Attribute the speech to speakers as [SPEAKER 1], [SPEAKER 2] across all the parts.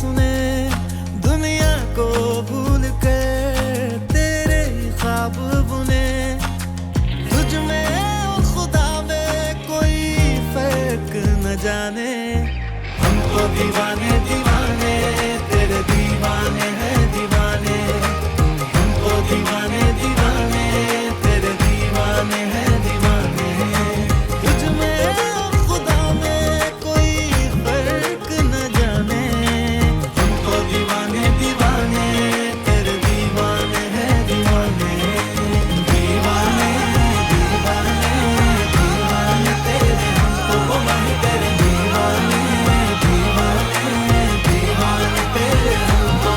[SPEAKER 1] सुने, दुनिया को भूल कर तेरे ही ख्वाब बुने। तुझ में और खुदा में कोई फर्क न जाने, हम तो दीवाने दीवाने तेरे दीवाने हैं दीवाने। हम तो दीवाने दीवाने तेरे दीवाने हैं दीवाने। तुझ में और खुदा में कोई फर्क न जाने, हम तो दीवाने दीवाने तेरे दीवाने हैं दीवाने। दीवाने दीवाने दीवाने तेरे, हम तो वही तेरे दीवाने दीवाने दीवाने तेरे हम तो।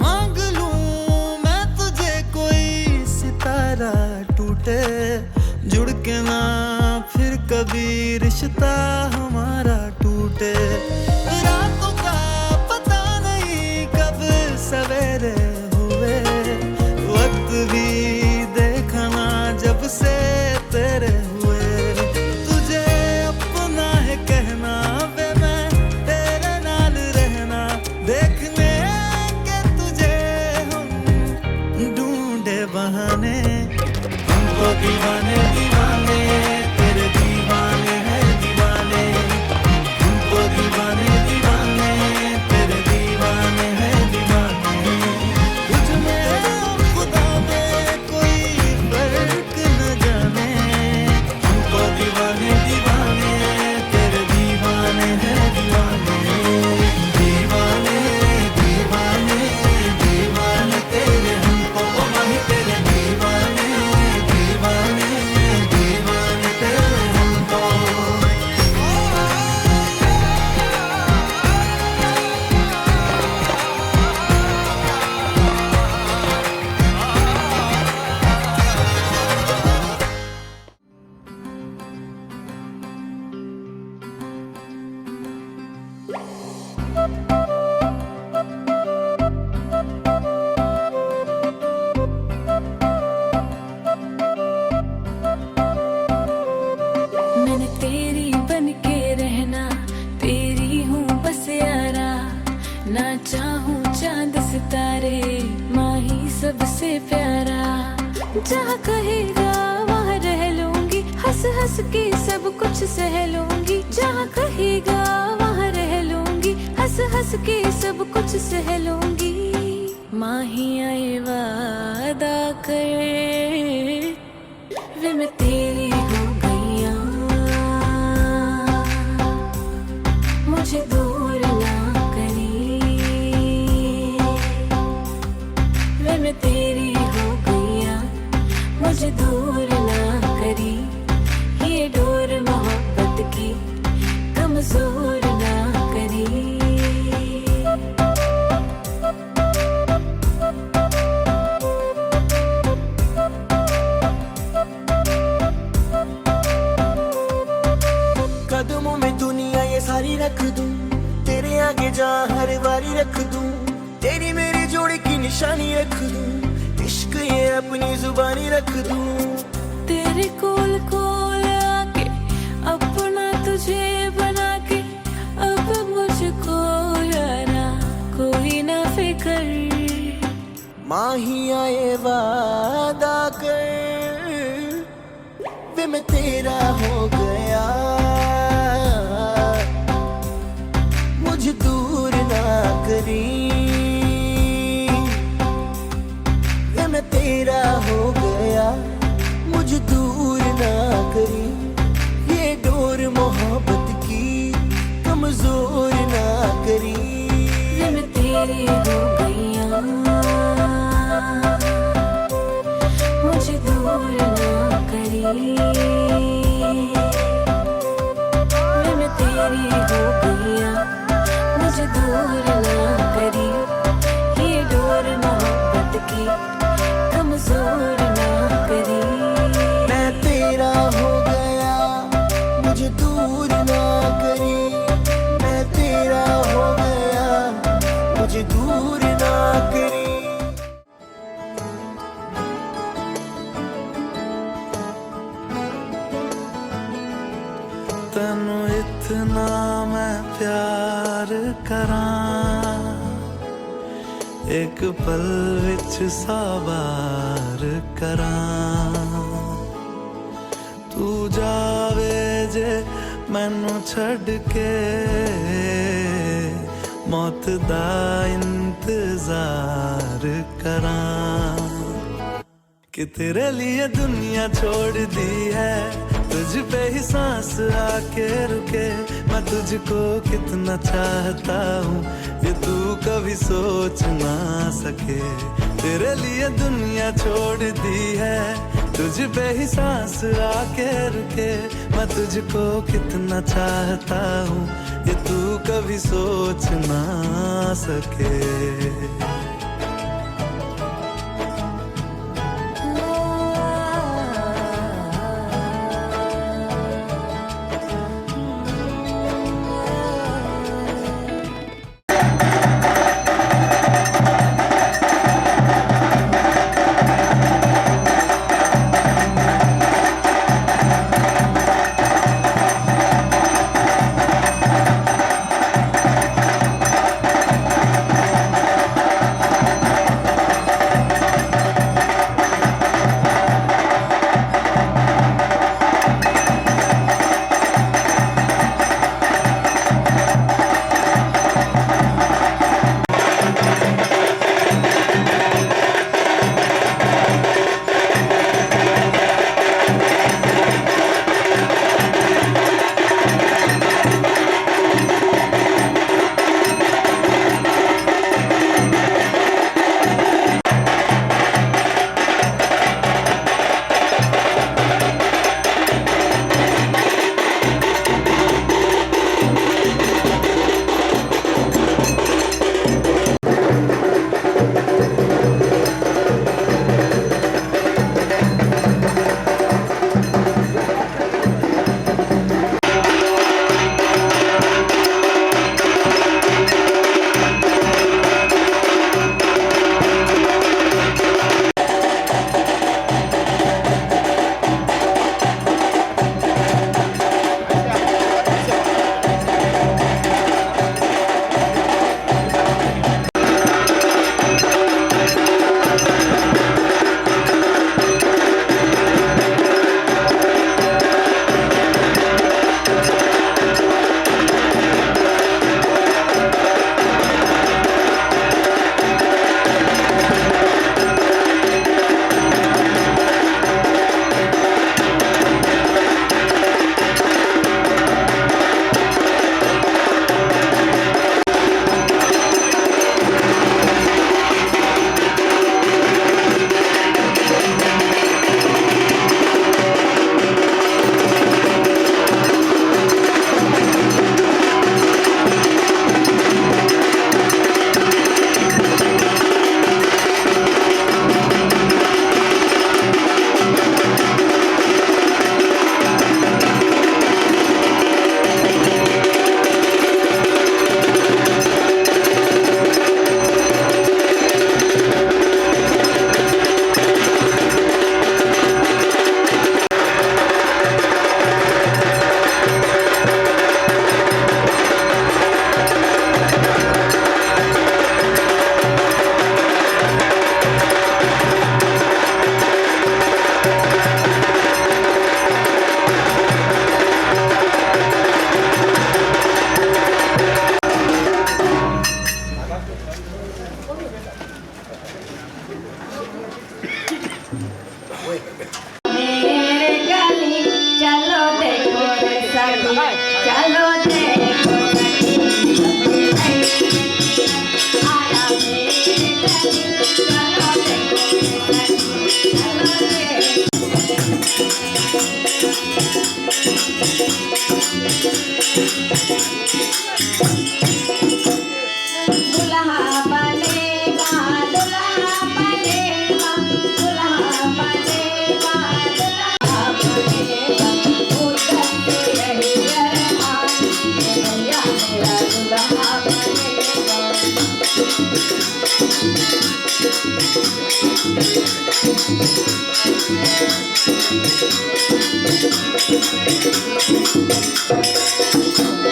[SPEAKER 1] मांग लूं मैं तुझे कोई सितारा टूटे, जुड़ के ना फिर कभी रिश्ता हमारा टूटे। रातों का पता नहीं कब सवेरे हुए, वक्त भी देखना जब से तेरे हुए। तुझे अपना है कहना वे मैं तेरे नाल रहना, देखने के तुझे हम ढूंढे बहाने। हम तो दीवाने दीवाने तेरे दीवाने हैं दीवाने। हम तो दीवाने दीवाने तेरे दीवाने हैं दीवाने। तुझ में और खुदा में कोई फर्क न जाने, हम तो दीवाने दीवाने तेरे दीवाने हैं दीवाने। दीवाने दीवाने दीवाने तेरे, हम तो वही तेरे दीवाने दीवाने दीवाने तेरे हम तो।
[SPEAKER 2] मैंने तेरी बन के रहना, तेरी हूँ बस यारा। ना चाहूँ चांद सितारे, माँ ही सबसे प्यारा। जहाँ कहेगा वहाँ रह लूंगी, हंस हंस के सब कुछ सह लूंगी। जहाँ कहेगा वहाँ रह लूंगी, हंस हंस के सब कुछ सह लूंगी। माँ ही आए वादा कर, वे मैं तेरी हो गईया। मुझे दूर ना करी, वे मैं तेरी हो गईया। मुझे दूर ना करी, ये डोर मोहब्बत की कमजोर ना करी।
[SPEAKER 3] कदमों में दुनिया ये सारी रख दूं, तेरे आगे जहाँ हर बारी रख दूं। तेरी मेरी जोड़ी की निशानी रख दूं, इश्क ये अपनी जुबानी रख दूं।
[SPEAKER 2] तेरे कोल कोल आके अपना तुझे बना के, अब मुझको यारा कोई ना फिक्र।
[SPEAKER 3] माँ ही आए वादा कर, वे मैं तेरा हो गया। मुझे दूर ना करी, वे मैं तेरा हो गया। मुझे दूर ना करी, ये डोर मोहब्बत की कमजोर ना करी।
[SPEAKER 2] वे मैं तेरी हो गईया, मुझे दूर ना करी। वे मैं तेरी हो गईया, मुझे दूर ना करी। ये डोर मोहब्बत की कमजोर ना करी।
[SPEAKER 3] मैं तेरा हो गया, मुझे दूर ना करी। मैं
[SPEAKER 1] प्यार करां एक पल विच साबार करां तू जावे जे मैनू छड़ के मौत दा इंतजार करां कि तेरे लिए दुनिया छोड़ दी है तुझ पे ही सांस आके रुके मैं तुझको कितना चाहता हूँ ये तू कभी सोच ना सके तेरे लिए दुनिया छोड़ दी है तुझ पे ही सांस आके रुके मैं तुझको कितना चाहता हूँ ये तू कभी सोच ना सके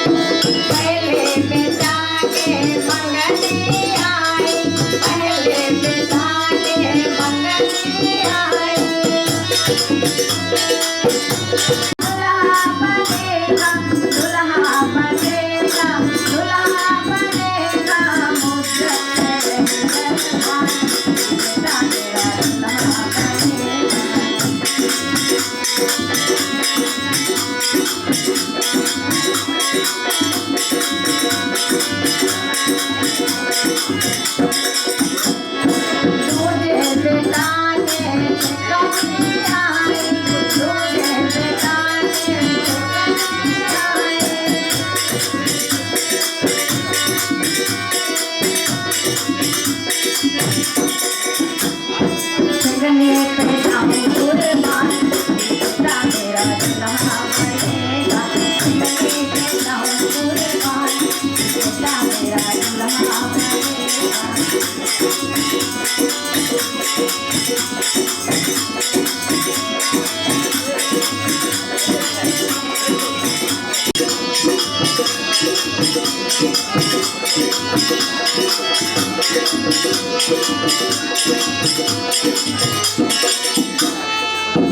[SPEAKER 4] पहले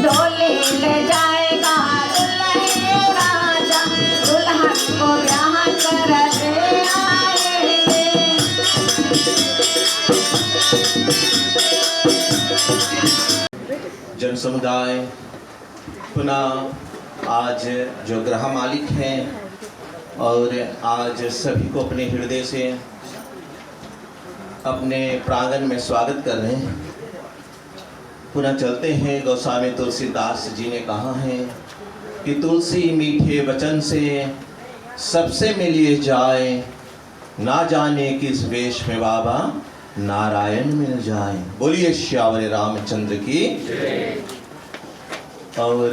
[SPEAKER 4] डोली ले जाएगा दुल्हे राजा, दुल्हन को ब्याह कर दे आएंगे।
[SPEAKER 5] जन समुदाय पुनः आज जो ग्रह मालिक हैं और आज सभी को अपने हृदय से अपने प्रांगण में स्वागत कर रहे हैं। पुनः चलते हैं। गोस्वामी तुलसीदास जी ने कहा है कि तुलसी मीठे वचन से सबसे मिलिए जाए, ना जाने किस वेश में बाबा नारायण मिल जाए। बोलिए श्यावर रामचंद्र की। और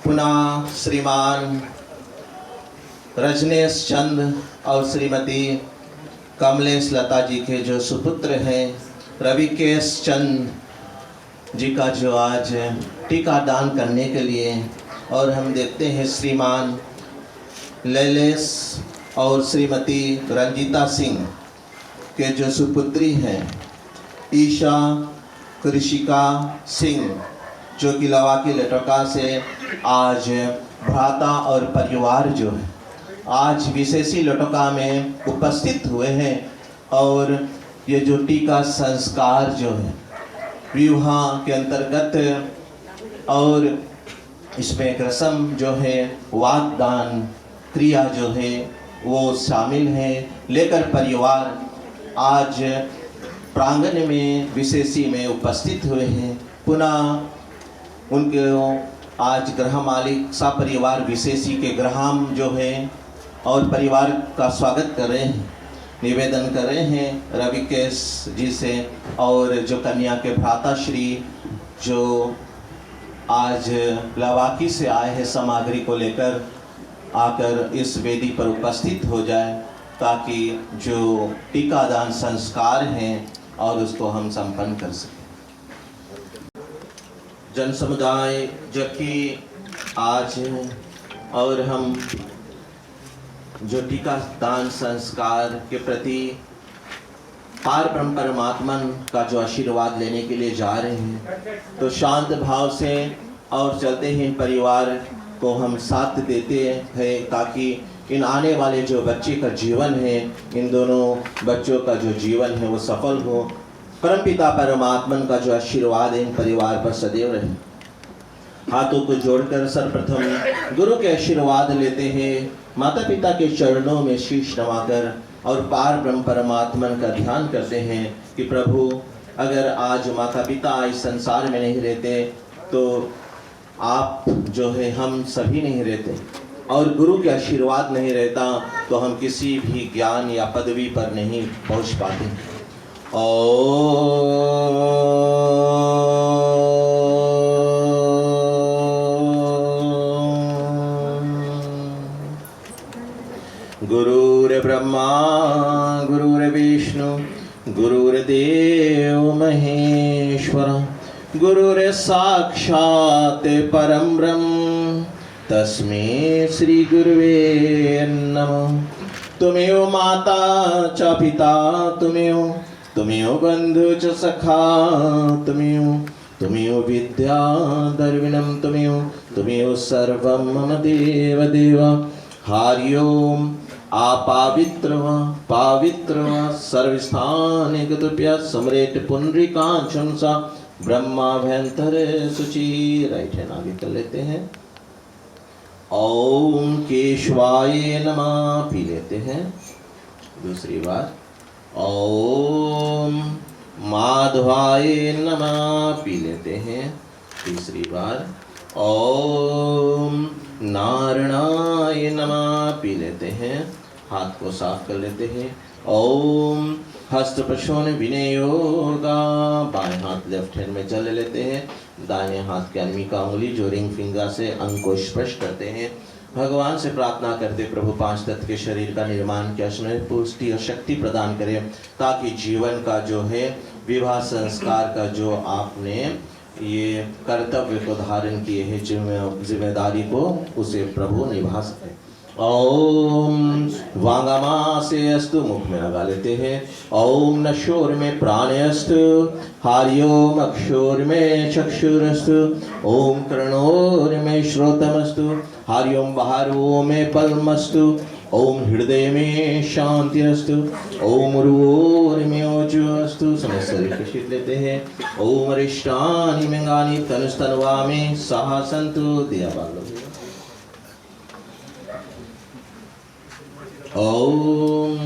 [SPEAKER 5] पुनः श्रीमान रजनेश चंद और श्रीमती कमलेश लता जी के जो सुपुत्र हैं रविकेश चंद जी का जो आज टीका दान करने के लिए, और हम देखते हैं श्रीमान लैलेश और श्रीमती रंजीता सिंह के जो सुपुत्री हैं ईशा कृषिका सिंह, जो कि लवाकी लटका से आज भ्राता और परिवार जो है आज विशेषी लटका में उपस्थित हुए हैं। और ये जो टीका संस्कार जो है विवाह के अंतर्गत, और इसमें एक रस्म जो है वागदान क्रिया जो है वो शामिल है। लेकर परिवार आज प्रांगण में विशेषी में उपस्थित हुए हैं। पुनः उनके आज ग्रह मालिक सपरिवार विशेषी के ग्रहाम जो है और परिवार का स्वागत कर रहे हैं, निवेदन कर रहे हैं रविकेश जी से। और जो कन्या के भ्राता श्री जो आज लवाकी से आए हैं सामग्री को लेकर आकर इस वेदी पर उपस्थित हो जाए, ताकि जो टीकादान संस्कार हैं और उसको हम संपन्न कर सकें। जन समुदाय जबकि आज और हम जो टीकादान संस्कार के प्रति पार ब्रह्म परमात्मन का जो आशीर्वाद लेने के लिए जा रहे हैं, तो शांत भाव से और चलते ही इन परिवार को हम साथ देते हैं, ताकि इन आने वाले जो बच्चे का जीवन है, इन दोनों बच्चों का जो जीवन है वो सफल हो। परमपिता परमात्मन का जो आशीर्वाद है इन परिवार पर सदैव रहे। हाथों को जोड़कर सर्वप्रथम गुरु के आशीर्वाद लेते हैं, माता पिता के चरणों में शीश नवाकर और पार ब्रह्म परमात्मन का ध्यान करते हैं कि प्रभु अगर आज माता पिता इस संसार में नहीं रहते तो आप जो है हम सभी नहीं रहते, और गुरु के आशीर्वाद नहीं रहता तो हम किसी भी ज्ञान या पदवी पर नहीं पहुंच पाते। गुरुर्ब्रह्मा गुरुर्विष्णु गुरुर्देव महेश्वर, गुरुर्साक्षात् परं ब्रह्म तस्मै श्री गुरुवे नमः। तुमेव माता च पिता तुमेव बंधु च सखा तुमेव विद्या दर्विणं तुमेव सर्वं मम देव देव। हरि ओम पावित्र सर्वस्थाने गतुभ्य सम्रेट पुंडरीकाक्षं सा ब्रह्माभ्यंतर शुचि। राइट हैंड आगे कर लेते हैं। ओम केशवाय नमः पी लेते हैं दूसरी बार। ओम माधवाय नमः पी लेते हैं तीसरी बार। ओम नारायणाय नमः पी लेते हैं, हाथ को साफ कर लेते हैं। ओम हस्त प्रशोन विनियोगा, बाएं हाथ लेफ्ट हैंड में जल लेते हैं, दाएं हाथ के अनमी का उंगली जो रिंग फिंगर से अंग को स्पर्श करते हैं। भगवान से प्रार्थना करते प्रभु पांच तत्व के शरीर का निर्माण किया, पुष्टि और शक्ति प्रदान करें, ताकि जीवन का जो है विवाह संस्कार का जो आपने ये कर्तव्य को धारण किए है, जिम्मेदारी को उसे प्रभु निभा सके। ओम वांगमा से अस्तु, मुख में लगा लेते हैं। ओम नशोर में प्राणयस्तु, हारियोम अक्षोर में चक्षुरस्तु, ओम कर्णोर में श्रोतमस्तु, हारियोम बाहरो में पल्मस्तु, ओम हृदय में शांति अस्तु, ओम रूर में ओजोस्तु। समस्त शरीर को शीत लेते हैं। ओम रिष्टानि मंगानि तनुस्तनवा में सहा संतु, दिया बालो। ओम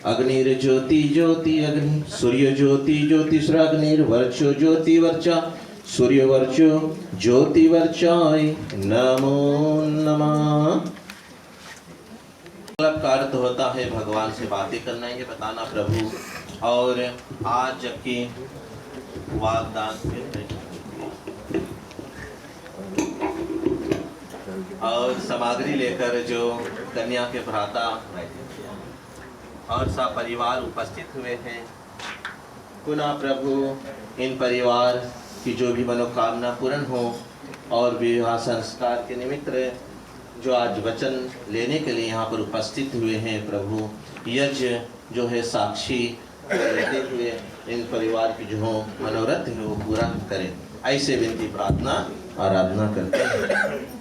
[SPEAKER 5] अग्निर ज्योति ज्योति अग्नि, सूर्य ज्योति ज्योतिषाग्निर, वर्चो ज्योति वर्चा, सूर्य वर्चो ज्योति वर्चाय नमो नमः। का अर्थ होता है भगवान से बातें करना, ये बताना प्रभु। और आज जबकि वागदान और सामग्री लेकर जो कन्या के भ्राता और सब परिवार उपस्थित हुए हैं, पुनः प्रभु इन परिवार की जो भी मनोकामना पूर्ण हो, और विवाह संस्कार के निमित्त जो आज वचन लेने के लिए यहाँ पर उपस्थित हुए हैं प्रभु, यज्ञ जो है साक्षी रहते हुए इन परिवार की जो मनोरथ है वो पूरा करें, ऐसे विनती प्रार्थना आराधना करते हैं।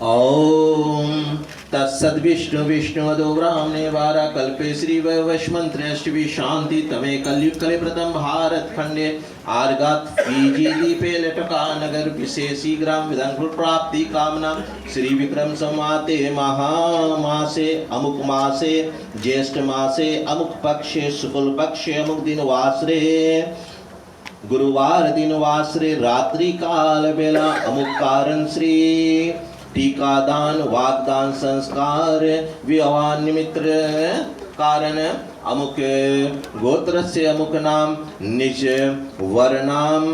[SPEAKER 5] ओम तत्सद्विष्णु विष्णुवदो ब्राह्मणे वारा कल्पे श्री वैवस्मंत्र अष्टवी शांति तमे कलयुग कले प्रथम भारत खंडे आर्गात फीजी दीपे लटका नगर विशेषी ग्राम विधानपुर प्राप्ति कामना श्री विक्रम संवाते महामासे अमुक मासे ज्येष्ठ मासे अमुक पक्षे शुक्ल पक्षे अमुक दिन वासरे गुरुवार दिन वासरे रात्रि काल बेला अमुक कारण श्री टीकादान वागदान संस्कार विवाह निमित्त कारण अमुक गोत्र से अमुक नाम निज वर्णाम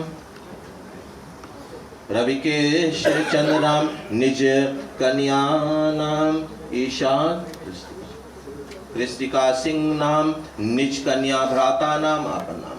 [SPEAKER 5] रविकेश चंद्र नाम निज कन्या नाम ईशा कृष्टिका सिंह नाम निज कन्या भ्राता नाम आपन नाम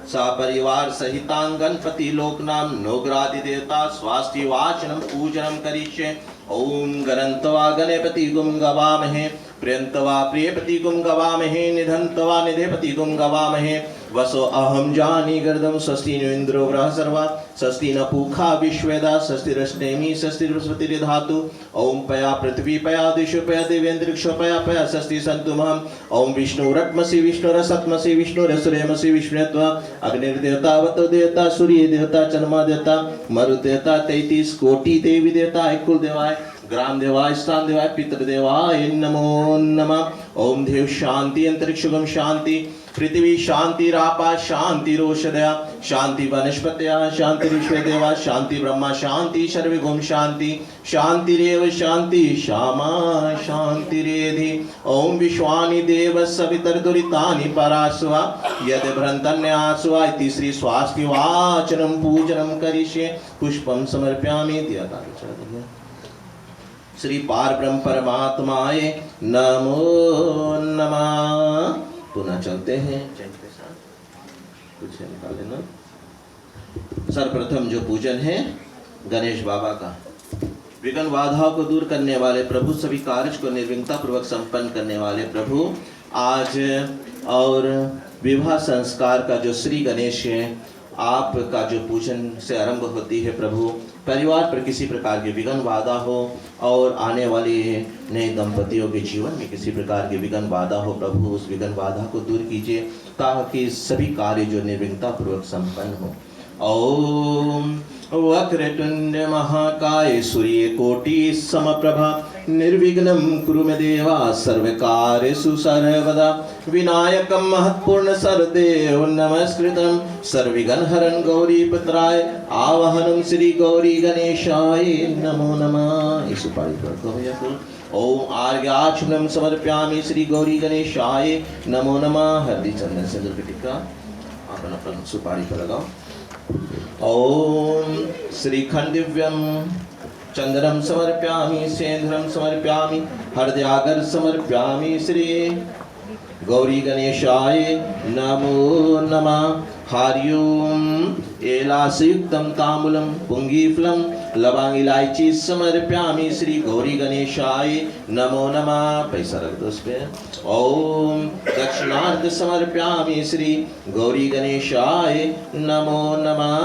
[SPEAKER 5] सपरिवार सहितां गणपति लोक नाम नोग्रादि देवता स्वास्थ्य वाचनम पूजनम करिष्ये। ओम गणंतवा गणपति गुम गवामहे, प्रियंतवा प्रियपति गुम गवामहे, निधंतवा निधेपति गुम गवामहे। वसो अहम जानी गर्दम स्वस्ति नो इंद्रो वृह सर्वा, स्वस्ति न पूखा विश्वेदा, स्वस्ति रश्नेमि, स्वस्ति बृहस्पति धातु। ओम पया पृथ्वी पया दिशो पया देवेन्द्रिक्षो पया पया स्वस्ति संतुमहम। ओम विष्णुरत्मसि विष्णुरसत्मसि विष्णुरसुरेमसि विष्णुत्वा अग्निर्देवता वतो देवता सूर्य देवता चंद्रमा देवता मरु देवता 33 कोटि देवी देवता कुल देवाय ग्राम देवाय स्थान देवाय पितृदेवाय नमो नमः। ओम देव शांति अंतरिक्षगम शांति पृथ्वी शांति रापा शांति रोषदया शांति वनस्पत्या शांति विश्व देवा शांति ब्रह्मा शांति सर्वगुम शांति शांतिरेव शांति श्यामा शांतिरेधि। ओम विश्वानि देव सवितर दुरितानि परास्वा यद भ्रंतन्यास्वा इति श्री स्वास्थ्य वाचनम पूजनम करिष्ये। पुष्पम समर्पयामि दिया कार्य श्री पार ब्रह्म परमात्माए नमो नमः। पुनः चलते हैं कुछ निकाल लेना। सर्वप्रथम जो पूजन है गणेश बाबा का, विघ्न बाधाओं को दूर करने वाले प्रभु, सभी कार्य को निर्विघ्नता पूर्वक संपन्न करने वाले प्रभु, आज और विवाह संस्कार का जो श्री गणेश है आपका जो पूजन से आरंभ होती है प्रभु, परिवार पर किसी प्रकार की विघ्न बाधा हो और आने वाले नए दंपतियों के जीवन में किसी प्रकार की विघ्न बाधा हो प्रभु, उस विघ्न बाधा को दूर कीजिए ताकि सभी कार्य जो निर्विघ्नता पूर्वक संपन्न हो। ओम वक्रतुंड महाकाय सूर्य कोटि समप्रभा निर्विघ्नं कुरु मे देवा सर्वकार्येषु सर्वदा विनायकं महत्पूर्ण सर्वदेव नमस्कृतं सर्वविघ्नहरं गौरीपुत्राय आवाहनं श्री गौरी गणेशाय नमो नमः। इस उपाय पर ओम आर्याचमनम समर्पयामि श्री गौरी गणेशाय नमो नमः। हल्दी चंदन सिंदूर की टिक्का अपन अपन सुपारी पर लगाओ। ओम श्रीखंड दिव्यम चंदनम समर्पयामि सेंद्रम समर्पयामि हरदयागर समर्पयामि श्री गौरी गणेशाय नमो नमः। हरिओम एलासयुक्तं ताम्बूलं पुंगीफलं लवंग इलायची समर्पयामि श्री गौरी गणेशाय नमो नमः। पैसा रख दो उस पे। ओम दक्षिणार्थ समर्पयामि श्री गौरी गणेशाय नमो नमः।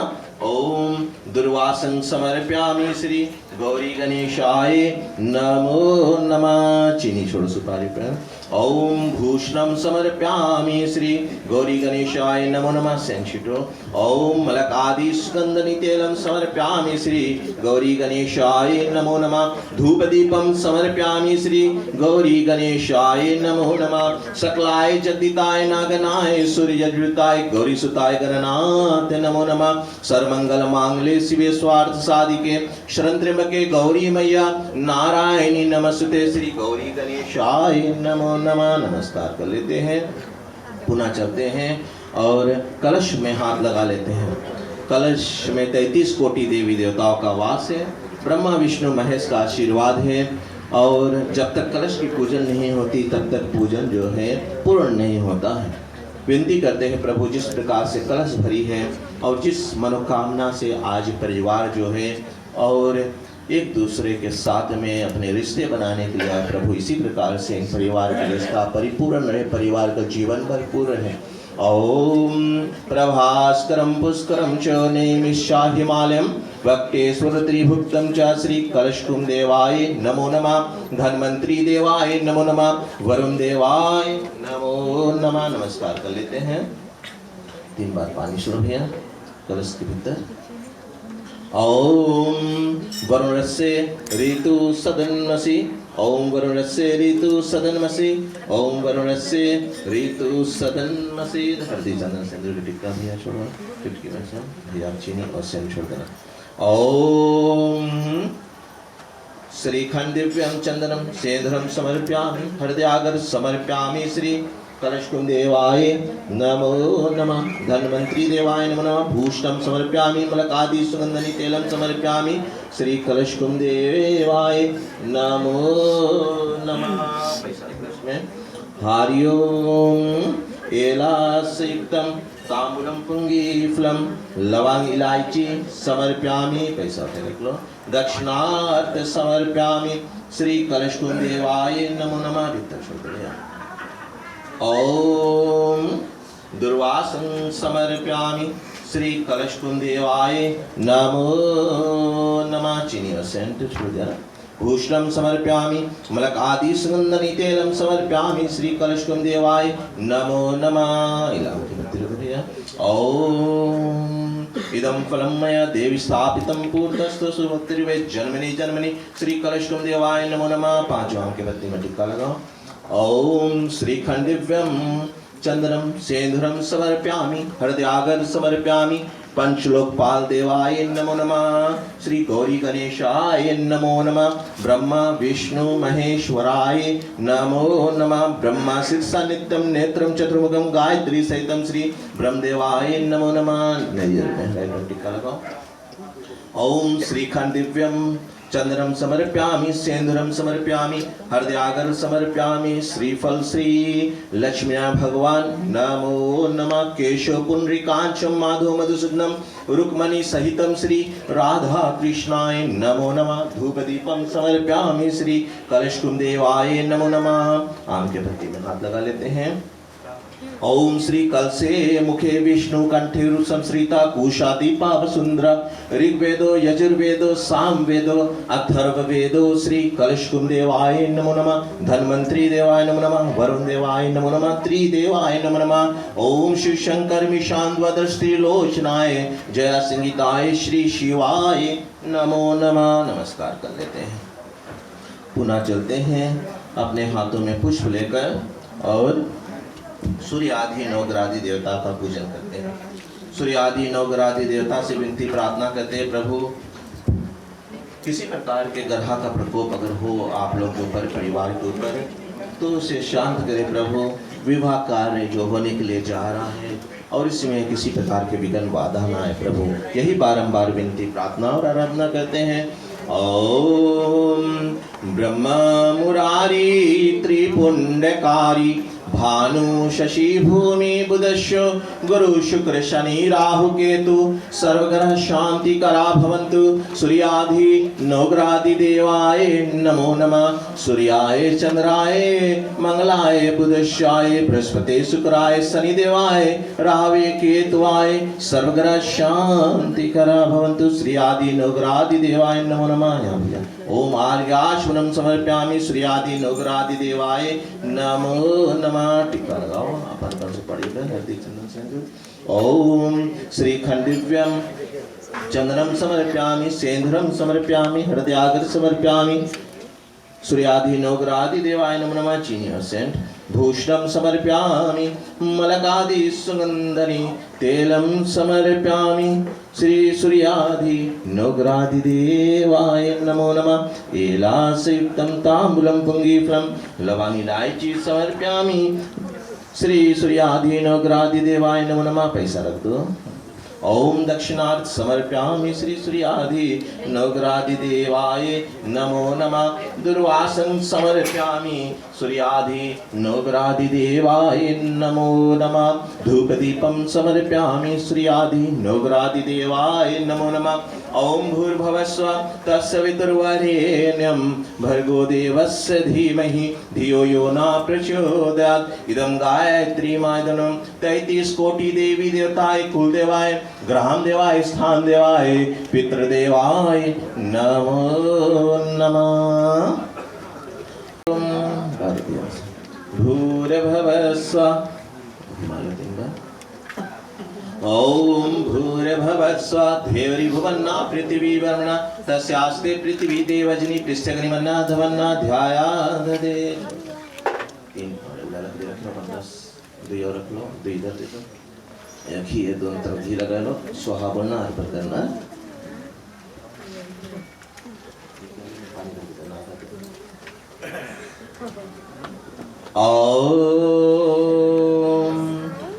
[SPEAKER 5] ओम दुर्वासन समर्पयामि श्री गौरी गणेशाय नमो नमः। चीनी छोड़ो सुपारी पे। ओम भूषणम समर्पयामि श्री गौरी गणेशाय नमो नमः। सेंशिटो। ओम मलकादि सुगंधनि तेलम समर्पयामि श्री गौरी गणेशाय नमो नमः। धूप दीपम समर्पयामि श्री गौरी गणेशाय नमो नमः। सकलाय जगदिताय नागनाय सूर्यजृताय गौरी सुताय गणनाथ नमो नमः। सर्वमंगल मांगल्ये शिवे स्वार्थ साधिके शरण त्र्यंबके गौरी मैया नारायणी नमस्ते श्री गौरी गणेशाय नमो नमः। नमस्कार कर लेते हैं, पुनः चलते हैं और कलश में हाथ लगा लेते हैं। कलश में 33 कोटि देवी देवताओं का वास है, ब्रह्मा विष्णु महेश का आशीर्वाद है और जब तक कलश की पूजन नहीं होती तब तक पूजन जो है पूर्ण नहीं होता है। विनती करते हैं प्रभु जिस प्रकार से कलश भरी है और जिस मनोकामना से आज परिवार जो है और एक दूसरे के साथ में अपने रिश्ते बनाने के लिए आए प्रभु, इसी प्रकार से परिवार का रिश्ता परिपूर्ण रहे, परिवार का जीवन भरपूर रहे। ओम प्रभास्करम पुष्करम च नैमिषा हिमालयम वक्टेश्वर त्रिभुक्तम च श्री कलशकुम देवाय नमो नमः। धन्वंतरी देवाय नमो नमः। वरुण देवाय नमो नमः। नमस्कार कर लेते हैं। 3 बार पानी शुरू भैया कलश के भीतर। ओम वरुणस्य ऋतु सदन्मसि ओम वरुणस्य ऋतु सदन्मसि ओम वरुणस्य ऋतु सदन्मसि। हल्दी चंदन सिंदूर की टिक्का भैया छोड़ो, टिक्की में से भैया चीनी और सेंध छोड़ देना। ओम श्रीखंड दिव्यम चंदनम सेंद्रम समर्पयामि हृदयागर समर्पयामि श्री कलशकुम देवाय नमो नमः। धन्वंतरी देवाय नमो नमः। भूषणम समर्पयामि मलकादि सुगंधनि तेलम समर्पयामि श्री कलशकुम देवाय नमो नमः। हरिओम एलासयुक्तं ताम्बूलं पुंगीफलं लवंग इलायची समर्पयामि। पैसा रख लो। दक्षिणार्थ समर्पयामि श्री कलशकुम देवाय नमो नमः। भीतर छोड़ दिया। ओम दुर्वासन समर्पयामि श्री कलशकुम देवाय नमो नमः। चीनी और सेंट छोड़ दिया। भूषणम समर्पयामि मलक आदि सुगंधनि तेलम समर्पयामि श्री कलशकुम देवाय नमो नमः। ओम इदं फलं मया देवी स्थापितं पूर्णस्तु सुभक्तिर्वे जन्मनि जन्मनि श्री कलशकुम देवाय नमो नमः। 5 आम के बत्ती में टिक्का लगाओ। ओम श्रीखंड दिव्यम चंदनम सेंधुरम समर्पयामि हृदयागर समर्पयामि पंचलोकपाल देवाय नमो नमः। श्री गौरी गणेशाय नमो नमः। ब्रह्मा विष्णु महेश्वराय नमो नमः। ब्रह्मा शीर्षा नित्यम नेत्रम चतुर्मुखम गायत्री सहितम श्री ब्रह्मदेवाय नमो नमः। टिक्का लगाओ। ओम श्रीखंड दिव्यम चंद्रम समर्पयामि सेंधुरम समर्पयामि हृदयागर समर्पयामि श्रीफल श्री लक्ष्मी भगवान नमो नमः। केशव पुंडरीकांचम माधव मधुसूदनम रुक्मणी सहितम श्री राधा कृष्णाय नमो नमः। धूप दीपम समर्पयामि श्री कलशकुम देवाय नमो नमः। आम के पत्ती में हाथ लगा लेते हैं। ओम श्री कलसे मुखे विष्णु कंठे संश्रिता कुशादि पाप सुंदर ऋग्वेदो यजुर्वेदो सामवेदो अथर्ववेदो श्री कलशकुम देवाय नमो नमः। धन्वंतरी देवाय नमो नमः। वरुण देवाय नमो नमः। त्रिदेवाय नमो नमः। ओम शिव शंकर मिशांत त्रिलोचनाय जया संगीताय श्री शिवाय नमो नमः। नमस्कार कर लेते हैं। पुनः चलते हैं अपने हाथों में पुष्प लेकर और सूर्य आदि नवग्रहादि देवता का पूजन करते हैं। सूर्य आदि नवग्रहादि देवता से विनती प्रार्थना करते हैं, प्रभु किसी प्रकार के ग्रह का प्रकोप अगर हो आप लोग के ऊपर, परिवार के ऊपर, तो उसे शांत करे प्रभु। विवाह कार्य जो होने के लिए जा रहा है और इसमें किसी प्रकार के विघ्न बाधा ना आए प्रभु, यही बारंबार विनती प्रार्थना और आराधना करते हैं। ओम ब्रह्म मुरारी त्रिपुंडकारी भानु शशि भूमि बुधश्य गुरु शुक्र शनि राहु केतु सर्वग्रह शांति करा भवन्तु। सूर्यादि नवग्रहादि देवाय नमो नमः। सूर्याय चंद्राय मंगलाय बुधश्याय बृहस्पति शुक्राय शनि देवाय राहवे केतुवाय सर्वग्रह शांति करा भवन्तु। श्रीयादि नवग्रहादि देवाय नमो नमः। ओम आर्याश्वनम समर्पयामि श्रीयादि नवग्रहादि देवाय नमो नमः। टीका लगाओ अपन से पढ़िएगा हृदय चंदन सिंदूर। ओम श्रीखंड दिव्यम चंदनम समर्पयामि सेंधुरम समर्पयामि हृदयाग्र समर्पयामि सूर्यादि नवग्रहादि देवाय नमो नमः। चीनी सेंट भूषणम समर्पयामि मलकादि सुगंधनि तेलम समर्पयामि श्री सूर्यादि नवग्रहादि देवाय नमो नमः। एलासयुक्तं ताम्बूलं पुंगीफलं लवांगी इलायची समर्पयामि श्री सूर्यादि नवग्रहादि देवाय नमो नमः। पैसा रख दो। ओम दक्षिणार्थ समर्पयामि श्री सूर्यादि नवग्रहादि देवाय नमो नमः। दुर्वासन समर्पयामि सूर्यादि नवग्रहादि देवाय नमो नमः। धूपदीपं समर्पयामि सूर्यादि नवग्रहादि देवाय नमो नमः। ओम भूर्भुवस्सुः तत्सवितुर्वरेण्यं भर्गो देवस्य धीमहि धियो यो न प्रचोदयात्। इदं गायत्री मादनं 33 कोटि देवी देवताय कुल देवाय ग्रहाम देवाय स्थान देवाय पितृदेवाय नमो नमः। भूर्भुवस्सुः ओम भूर्भुवस्सुः धेवरी भुवन्ना पृथ्वी वर्णा तस्यास्ते पृथ्वी देवजनी पृष्ठग्निमन्ना धवन्ना ध्यायाददे। 3 रख लो 10 2 और रख लो 2 इधर दे दो। एक ही है दोनों तरफ घी लगा लो। स्वाहा बोलना अर्पण करना। ओम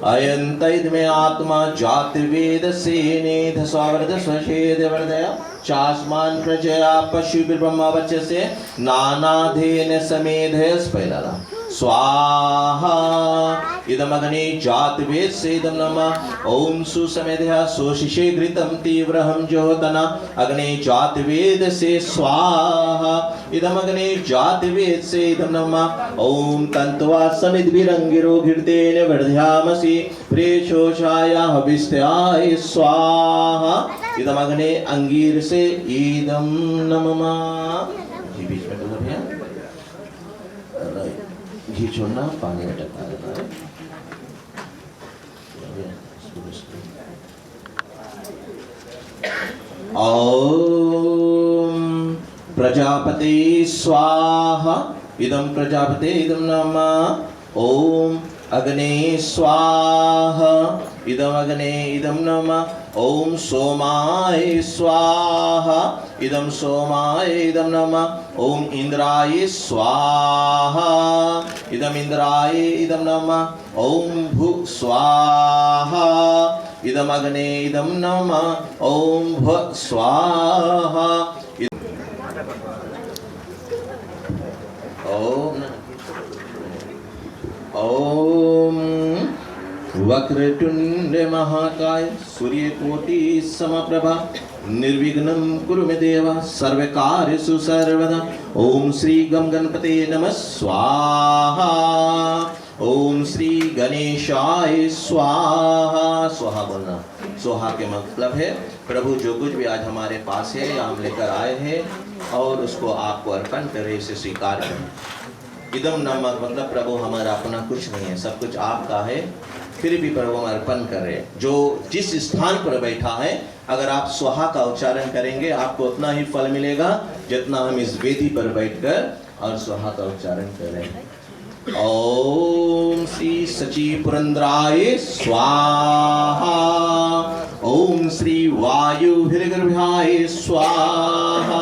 [SPEAKER 5] अयंतैद्मे आत्मा जाति वेद सेनेध स्वावर्ध स्वशेद वर्धया चास्मान प्रजया पशु ब्रह्मा वचसे नानाधेन समेधयस पैलाला स्वाहा इदमग्ने जातवेद सेदम नमः। ओम सुसमेधया सोशिषे घृतं तीव्रहं ज्योतना अग्ने जातवेद से स्वाहा इदमग्ने जातवेद सेदम नमः। ओम तंत्वा समिद्भिरंगिरो घृतेन वर्धयामसि प्रेषोषाया हविष्याय स्वाहा इदमग्ने अंगीर से ईदम नमः। बीच में तो भैया घी छोड़ना पानी में टका देना है। ओम प्रजापते स्वाहा इदं प्रजापते इदं नमः। ओम अग्ने स्वाहा इदं अग्ने इदं नमः। ओम सोमाय स्वाहा इदं सोमाय इदं नमः। ओम इंद्राय स्वाहा इदं इंद्राय इदं नमः। ओम भू स्वाहा इदं अग्ने इदं नमः। ओम भ स्वाहा ओम वक्रतुंड महाकाय सूर्यकोटि समप्रभा निर्विघ्नं कुरु मे देव सर्वकार्येषु सर्वदा। ओम श्री गम गणपते नमः स्वाहा। ओम श्री गणेशाय स्वाहा। स्वाहा बोलना। स्वाहा के मतलब है प्रभु जो कुछ भी आज हमारे पास है या हम लेकर आए हैं और उसको आपको अर्पण करें, इसे स्वीकार करें। इदम नमः मतलब प्रभु हमारा अपना कुछ नहीं है, सब कुछ आपका है, फिर भी प्रभु हम अर्पण कर रहे हैं। जो जिस स्थान पर बैठा है अगर आप स्वाहा का उच्चारण करेंगे आपको उतना ही फल मिलेगा जितना हम इस वेदी पर बैठकर और स्वाहा का उच्चारण कर रहे हैं। ओम श्री सची पुरंदराय स्वाहा। ओम श्री वायु हिरगर्भ्याय स्वाहा।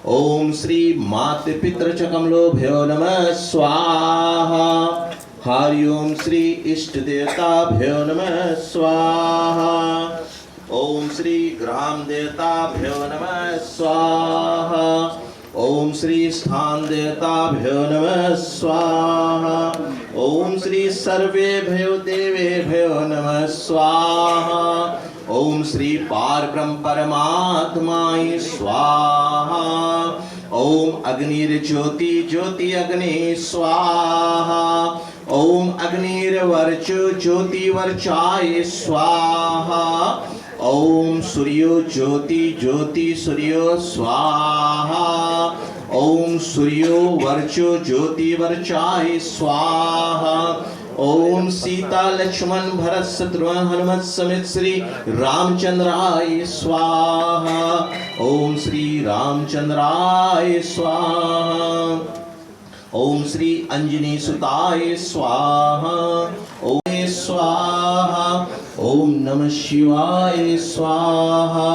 [SPEAKER 5] ओम श्री माते पितृ च कमलोभ्यो नमः स्वाहा। हरि ओम श्री इष्ट देवताभ्यो नमः स्वाहा। ओम श्री ग्राम देवताभ्यो नमः स्वाहा। ओम श्री स्थान देवताभ्यो नमः स्वाहा। ओम श्री सर्वेभ्यो देवेभ्यो नमः स्वाहा। ओम श्री पारब्रह्म परमात्माय स्वाहा। ओम अग्निर्ज्योति ज्योति अग्नि स्वाहा। ओम अग्निर्वर्चो ज्योति वर्चाय स्वाहा। ओम सूर्यो ज्योति ज्योति सूर्यो स्वाहा। ओम सूर्यो वर्चो ज्योति वर्चाय स्वाहा। ओम सीता लक्ष्मण भरत शत्रुघ्न हनुमत समेत श्री रामचंद्राय स्वाहा। ओम श्री रामचंद्राय स्वाहा। ओम श्री अंजनी सुताय स्वाहा। ओम स्वाहा। ओम नमः शिवाय स्वाहा।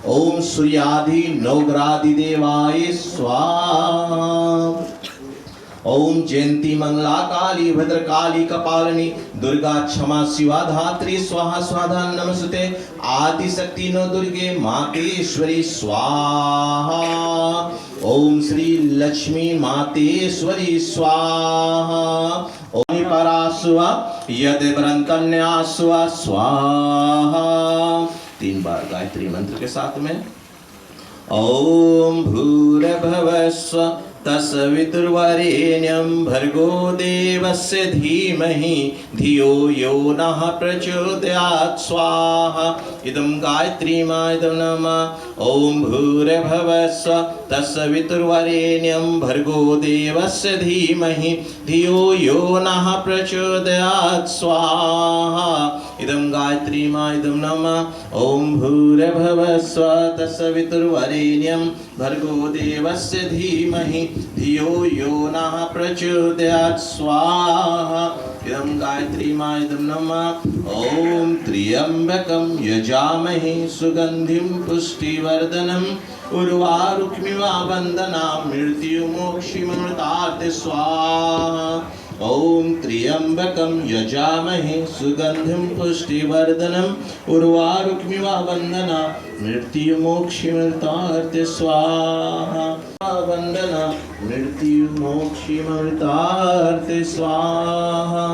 [SPEAKER 5] ओम सूर्यादि नवग्रहादि देवाय स्वाहा। ओम जयंती मंगला काली भद्रकाली कपालिनी दुर्गा क्षमा शिवा धात्री स्वाहा स्वाहा नमस्ते। आदि शक्ति नो दुर्गे मातेश्वरी स्वाहा। ओम श्री लक्ष्मी मातेश्वरी स्वाहा। ओम परास्वा यदि ब्रंतन्यास्वा स्वाहा। 3 बार गायत्री मंत्र के साथ में। ओम भूर्भुवस्व तस्वितुर्वरेण्यं भर्गो देवस्य धीमहि धियो यो नः प्रचोदयात् स्वाहा। इदं गायत्रीमायदं नमः। ओम भूर्भुवस्व तस्वितुर्वरेण्यं भर्गो देवस्य धीमहि धियो यो नः प्रचोदयात् स्वाहा। इदं गायत्रीमायदं नमः। ओम भूर्भुवस्व तस्वितुर्वरेण्यं भर्गो देवस्य धीमहि धियो यो नः प्रचोदयात् स्वाहा। इदं गायत्रीमायदं नमः। ओम त्र्यंबकं यजामहे सुगंधिं पुष्टिवर्धनम् उर्वारुकमिवा वन्दनां मृत्युमोक्षिममृतार्थ स्वाहा। ओम त्र्यंबकं यजामहे सुगंधिं पुष्टिवर्धनम् उर्वारुकमिवा वन्दनां मृत्युमोक्षिममृतार्थ स्वाहा। वंदना मृत्युमोक्षिममृतार्थ स्वाहा।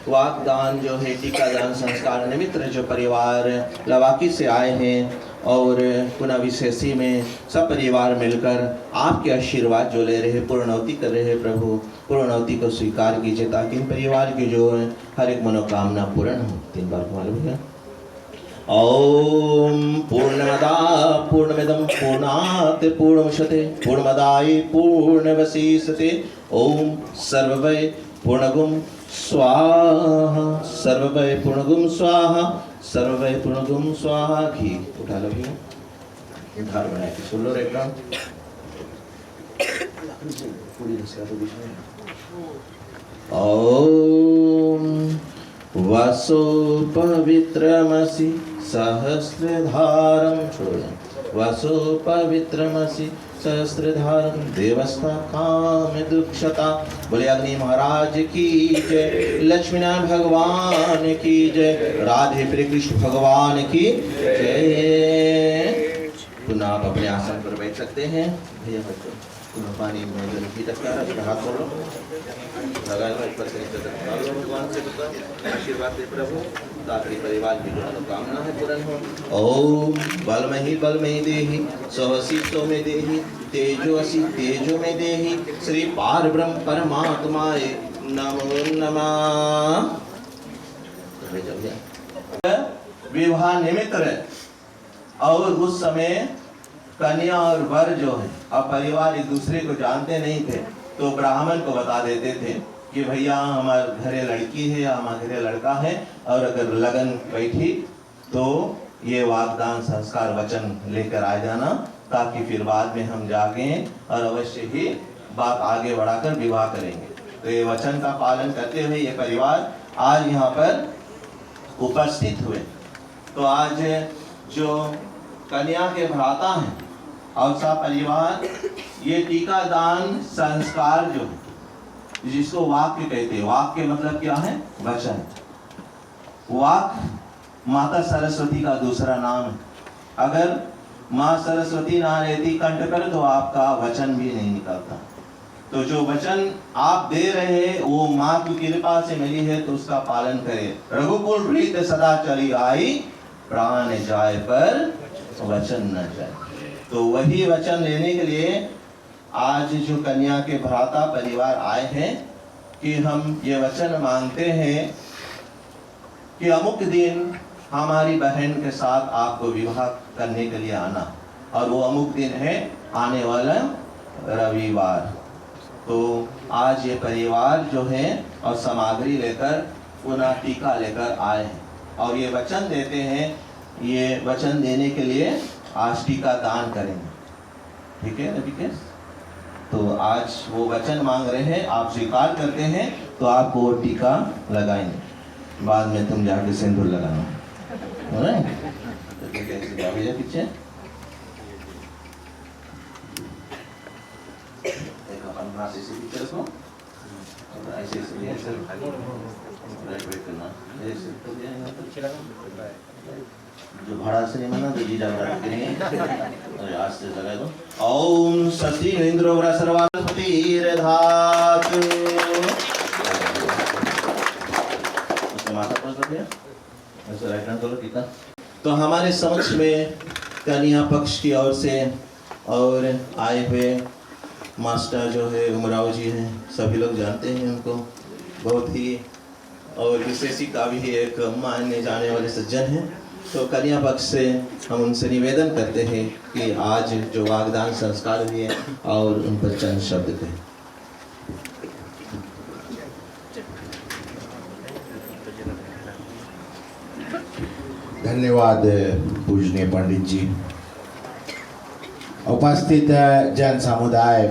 [SPEAKER 5] वागदान जो है टीकादान संस्कार निमित्त जो परिवार लवाकी से आए हैं और पुनः विशेषी में सब परिवार मिलकर आपके आशीर्वाद जो ले रहे पूर्णवती कर रहे हैं प्रभु, पूर्णवती को स्वीकार कीजिए ताकि इन परिवार की जो है हर एक मनोकामना पूर्ण हो। 3 बार मालूम है। ओम पूर्णमदा पूर्णमिदं पूर्णात् पूर्णमुदच्यते पूर्णमदाय पूर्णवसिष्यते। ओम सर्ववै पूर्णगुं स्वाहा। सर्ववै पूर्णगुं स्वाहा। सर्ववै पूर्णगुं स्वाहा। घी उठा लो भैया, धार बना के सुन लो एकदम पूरी रस्सा तो बीच में। ओम वसो पवित्रमसि सहस्रधारं छोड़ो। वसो पवित्रमसि सहस्रधारं देवस्था काम दुक्षता। बोले अग्नि महाराज की जय। लक्ष्मीनारायण भगवान की जय। राधे प्रिय कृष्ण भगवान की जय। पुनः आप अपने आसन पर बैठ सकते हैं। भैया पानी में हाथ बोलो भगवान से आशीर्वाद दे प्रभु ताकि परिवार की जो मनोकामना है पूर्ण हो। ओम बलमही देहि स्वसी सो में देहि तेजोसी तेजो में देहि श्री पार ब्रह्म परमात्माए नमो नमः। विवाह निमित्त और उस समय कन्या और वर जो है, अब परिवार एक दूसरे को जानते नहीं थे, तो ब्राह्मण को बता देते थे कि भैया हमारे घरे लड़की है या हमारे घरे लड़का है, और अगर लगन बैठी तो ये वागदान संस्कार वचन लेकर आ जाना, ताकि फिर बाद में हम जागे और अवश्य ही बात आगे बढ़ाकर विवाह करेंगे। तो ये वचन का पालन करते हुए ये परिवार आज यहाँ पर उपस्थित हुए। तो आज जो कन्या के भ्राता हैं और सा परिवार, ये टीका दान संस्कार जो है, जिसको वाक्य कहते हैं, वाक्य मतलब क्या है? वचन। वाक्य माता सरस्वती का दूसरा नाम है। अगर माँ सरस्वती ना रहती कंठ पर तो आपका वचन भी नहीं निकलता। तो जो वचन आप दे रहे हैं वो माँ की कृपा से मिली है, तो उसका पालन करें। रघुकुल प्रीत सदा चली आई, प्राण जाए पर वचन न जाए। तो वही वचन लेने के लिए आज जो कन्या के भ्राता परिवार आए हैं कि हम ये वचन मांगते हैं कि अमुक दिन हमारी बहन के साथ आपको विवाह करने के लिए आना, और वो अमुक दिन है आने वाला रविवार। तो आज ये परिवार जो है और सामग्री लेकर पुनः टीका लेकर आए हैं और ये वचन देते हैं, ये वचन देने के लिए आज टीका दान करेंगे। ठीक है रविकेश? तो आज वो वचन मांग रहे हैं, आप स्वीकार करते हैं तो आपको वो टीका लगाएंगे, बाद में तुम जाके सिंदूर लगाना। हो रहा है? तो ठीक है, ऐसे भैया पीछे एक अपन हाथ ऐसे पीछे रखो, ऐसे ऐसे ऐसे राइट वेट करना, ऐसे तो दिया जो भाड़ा से नहीं माना तो जी जा रहा है, आज से लगा दो। ओम सती इंद्र सर्वाधिपति धातु, उसके माथा पर कर दिया, ऐसे राइट हैंड करो कितना। तो हमारे समक्ष में कन्या पक्ष की ओर से और आए हुए मास्टर जो है उमराव जी हैं, सभी लोग जानते हैं उनको, बहुत ही और विशेषी का भी एक माने जाने वाले सज्जन हैं। तो कन्या पक्ष से हम उनसे निवेदन करते हैं कि आज जो वागदान संस्कार हुए और उन पर चंद शब्द कहें।
[SPEAKER 6] धन्यवाद पूजनीय पंडित जी। उपस्थित जन समुदाय,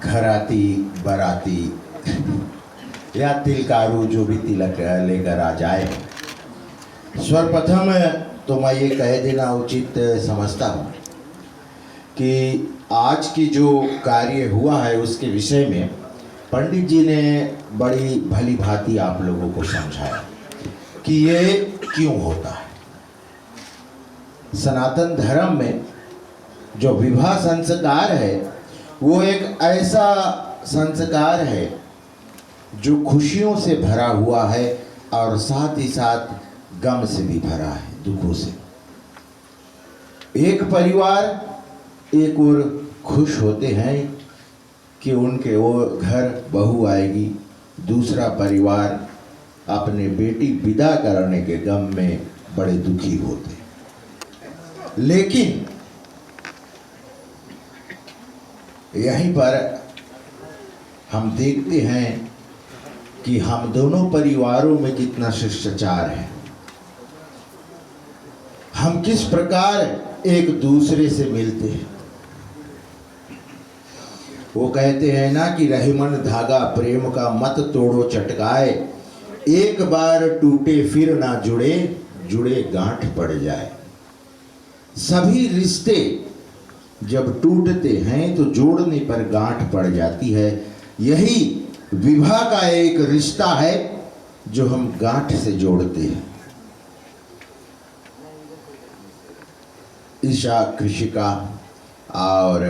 [SPEAKER 6] घराती बराती या तिलकारू जो भी तिलक लेकर आ जाए, सर्वप्रथम तो मैं ये कह देना उचित समझता हूँ कि आज की जो कार्य हुआ है उसके विषय में पंडित जी ने बड़ी भली भांति आप लोगों को समझाया कि ये क्यों होता है। सनातन धर्म में जो विवाह संस्कार है वो एक ऐसा संस्कार है जो खुशियों से भरा हुआ है और साथ ही साथ गम से भी भरा है, दुखों से। एक परिवार एक और खुश होते हैं कि उनके वो घर बहू आएगी, दूसरा परिवार अपने बेटी विदा करने के गम में बड़े दुखी होते हैं। लेकिन यहीं पर हम देखते हैं कि हम दोनों परिवारों में कितना शिष्टाचार है, हम किस प्रकार एक दूसरे से मिलते हैं। वो कहते हैं ना कि रहीमन धागा प्रेम का मत तोड़ो चटकाए, एक बार टूटे फिर ना जुड़े, जुड़े गांठ पड़ जाए। सभी रिश्ते जब टूटते हैं तो जोड़ने पर गांठ पड़ जाती है। यही विवाह का एक रिश्ता है जो हम गांठ से जोड़ते हैं। ईशा कृषिका और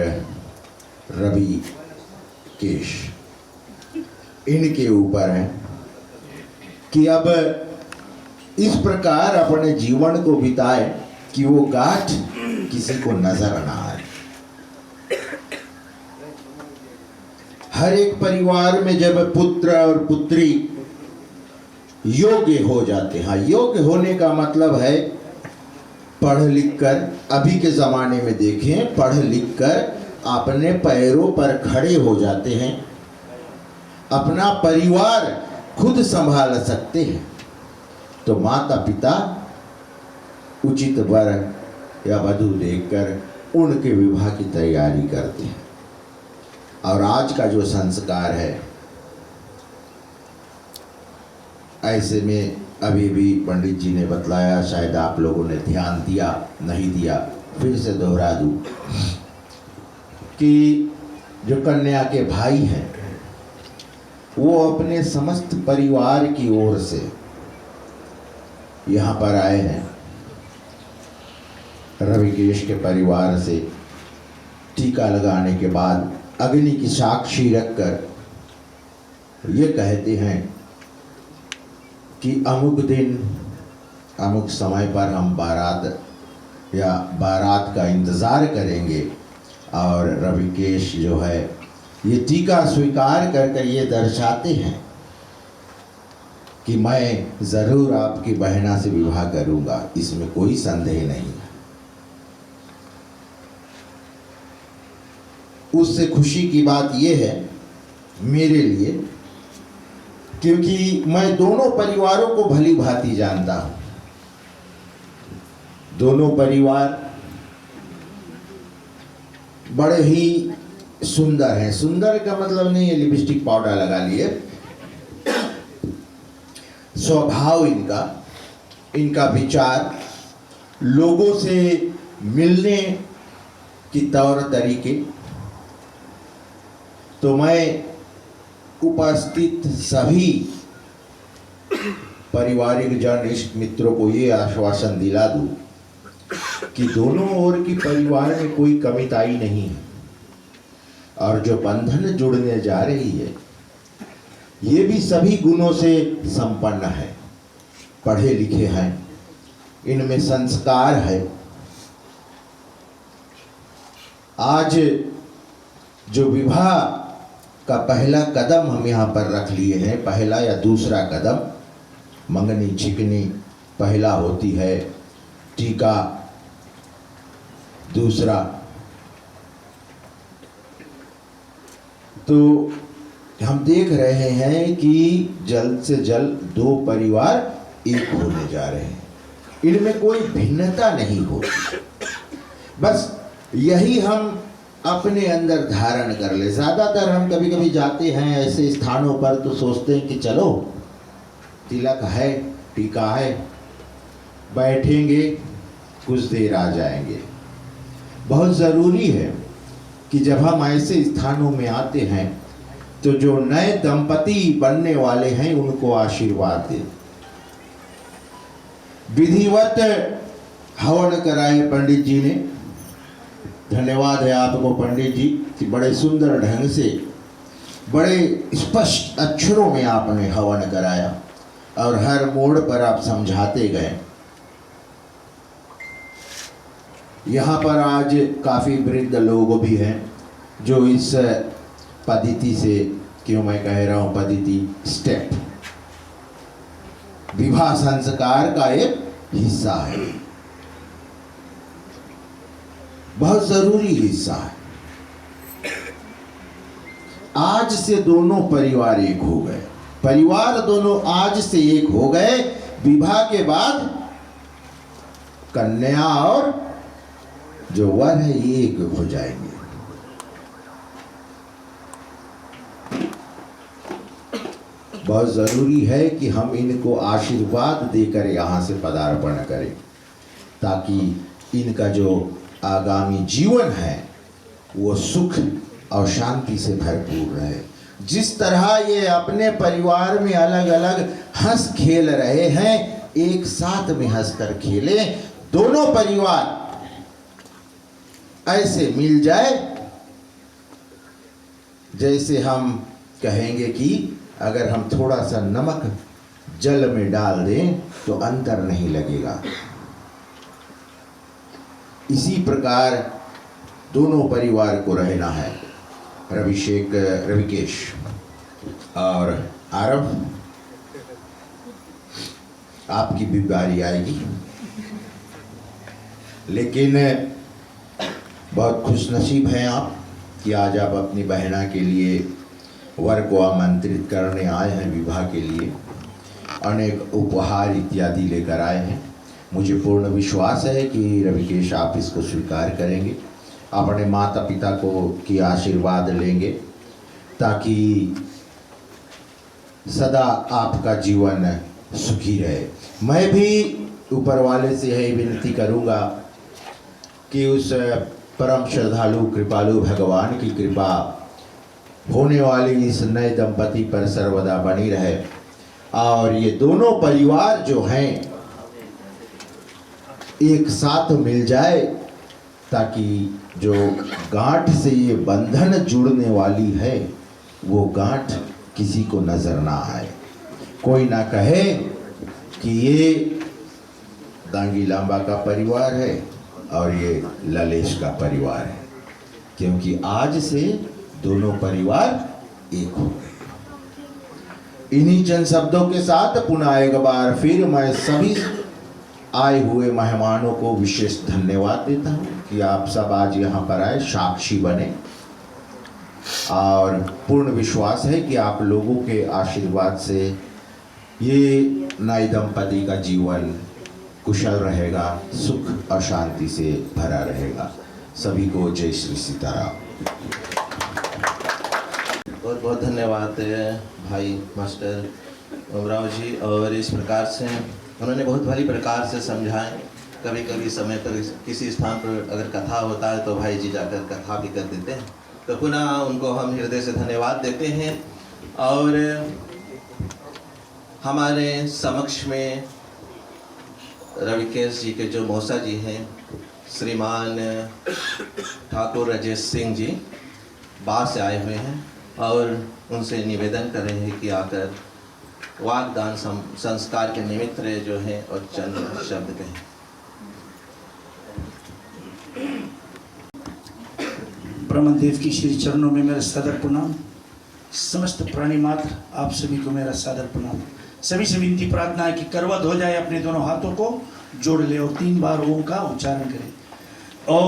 [SPEAKER 6] रवि केश, इनके ऊपर है कि अब इस प्रकार अपने जीवन को बिताए कि वो गांठ किसी को नजर ना आए। हर एक परिवार में जब पुत्र और पुत्री योग्य हो जाते हैं, योग्य होने का मतलब है पढ़ लिख कर, अभी के ज़माने में देखें, पढ़ लिख कर अपने पैरों पर खड़े हो जाते हैं, अपना परिवार खुद संभाल सकते हैं, तो माता पिता उचित वर या वधू देखकर उनके विवाह की तैयारी करते हैं। और आज का जो संस्कार है, ऐसे में अभी भी पंडित जी ने बतलाया, शायद आप लोगों ने ध्यान दिया नहीं दिया, फिर से दोहरा दूं कि जो कन्या के भाई हैं वो अपने समस्त परिवार की ओर से यहाँ पर आए हैं। रविकेश के परिवार से टीका लगाने के बाद अग्नि की साक्षी रखकर ये कहते हैं कि अमुक दिन अमुक समय पर हम बारात का इंतज़ार करेंगे, और रविकेश जो है ये टीका स्वीकार करके ये दर्शाते हैं कि मैं ज़रूर आपकी बहना से विवाह करूंगा, इसमें कोई संदेह नहीं है। उससे खुशी की बात यह है मेरे लिए, क्योंकि मैं दोनों परिवारों को भली भांति जानता हूं। दोनों परिवार बड़े ही सुंदर हैं। सुंदर का मतलब नहीं है लिपस्टिक पाउडर लगा लिए, स्वभाव इनका विचार, लोगों से मिलने की तौर तरीके, तो मैं उपस्थित सभी पारिवारिक जन इष्ट मित्रों को ये आश्वासन दिला दूं कि दोनों ओर की परिवार में कोई कमिताई नहीं है, और जो बंधन जुड़ने जा रही है ये भी सभी गुणों से संपन्न है। पढ़े लिखे हैं, इनमें संस्कार है। आज जो विवाह का पहला कदम हम यहाँ पर रख लिए हैं, पहला या दूसरा कदम, मंगनी छिकनी पहला होती है, टीका दूसरा, तो हम देख रहे हैं कि जल्द से जल्द दो परिवार एक होने जा रहे हैं। इनमें कोई भिन्नता नहीं होती, बस यही हम अपने अंदर धारण कर ले। ज़्यादातर हम कभी कभी जाते हैं ऐसे स्थानों पर तो सोचते हैं कि चलो तिलक है, टीका है, बैठेंगे, कुछ देर आ जाएंगे। बहुत ज़रूरी है कि जब हम ऐसे स्थानों में आते हैं तो जो नए दंपति बनने वाले हैं उनको आशीर्वाद दें। विधिवत हवन कराए पंडित जी ने। धन्यवाद है आपको पंडित जी कि बड़े सुंदर ढंग से, बड़े स्पष्ट अक्षरों में आपने हवन कराया और हर मोड़ पर आप समझाते गए। यहाँ पर आज काफ़ी वृद्ध लोग भी हैं जो इस पद्धति से, क्यों मैं कह रहा हूँ पद्धति, स्टेप, विवाह संस्कार का एक हिस्सा है, बहुत जरूरी हिस्सा है। आज से दोनों परिवार एक हो गए, परिवार दोनों आज से एक हो गए। विवाह के बाद कन्या और जो वर है ये एक हो जाएंगे। बहुत जरूरी है कि हम इनको आशीर्वाद देकर यहाँ से पदार्पण करें, ताकि इनका जो आगामी जीवन है वो सुख और शांति से भरपूर रहे। जिस तरह ये अपने परिवार में अलग अलग हंस खेल रहे हैं, एक साथ में हंसकर खेले, दोनों परिवार ऐसे मिल जाए जैसे हम कहेंगे कि अगर हम थोड़ा सा नमक जल में डाल दें तो अंतर नहीं लगेगा। इसी प्रकार दोनों परिवार को रहना है। रविकेश और आरव, आपकी भी बारी आएगी। लेकिन बहुत खुशनसीब हैं आप कि आज आप अपनी बहना के लिए वर को आमंत्रित करने आए हैं विवाह के लिए, अनेक उपहार इत्यादि लेकर आए हैं। मुझे पूर्ण विश्वास है कि रविकेश आप इसको स्वीकार करेंगे, अपने माता पिता को की आशीर्वाद लेंगे ताकि सदा आपका जीवन सुखी रहे। मैं भी ऊपर वाले से यही विनती करूँगा कि उस परम श्रद्धालु कृपालु भगवान की कृपा होने वाली इस नए दंपति पर सर्वदा बनी रहे और ये दोनों परिवार जो हैं एक साथ मिल जाए, ताकि जो गांठ से ये बंधन जुड़ने वाली है वो गांठ किसी को नजर ना आए, कोई ना कहे कि ये दांगी लांबा का परिवार है और ये ललेश का परिवार है, क्योंकि आज से दोनों परिवार एक हो गए। इन्हीं चंद शब्दों के साथ पुनः एक बार फिर मैं सभी आए हुए मेहमानों को विशेष धन्यवाद देता हूँ कि आप सब आज यहाँ पर आए, साक्षी बने, और पूर्ण विश्वास है कि आप लोगों के आशीर्वाद से ये नए दंपति का जीवन कुशल रहेगा, सुख और शांति से भरा रहेगा। सभी को जय श्री सीताराम।
[SPEAKER 5] बहुत बहुत धन्यवाद भाई मास्टर ओमराव जी। और इस प्रकार से उन्होंने बहुत भली प्रकार से समझाएं। कभी कभी समय पर किसी स्थान पर अगर कथा होता है तो भाई जी जाकर कथा भी कर देते हैं, तो पुनः उनको हम हृदय से धन्यवाद देते हैं। और हमारे समक्ष में रविकेश जी के जो मौसा जी हैं, श्रीमान ठाकुर राजेश सिंह जी बाहर से आए हुए हैं और उनसे निवेदन कर रहे हैं कि आकर वागदान संस्कार के निमित्त जो हैं और चंद शब्द कहें।
[SPEAKER 7] ब्रह्मदेव की श्री चरणों में मेरा सादर प्रणाम। समस्त प्राणी मात्र आप सभी को मेरा सादर प्रणाम। सभी से विनती प्रार्थना है कि करवत हो जाए, अपने दोनों हाथों को जोड़ ले और 3 बार ओम का उच्चारण करें। ओम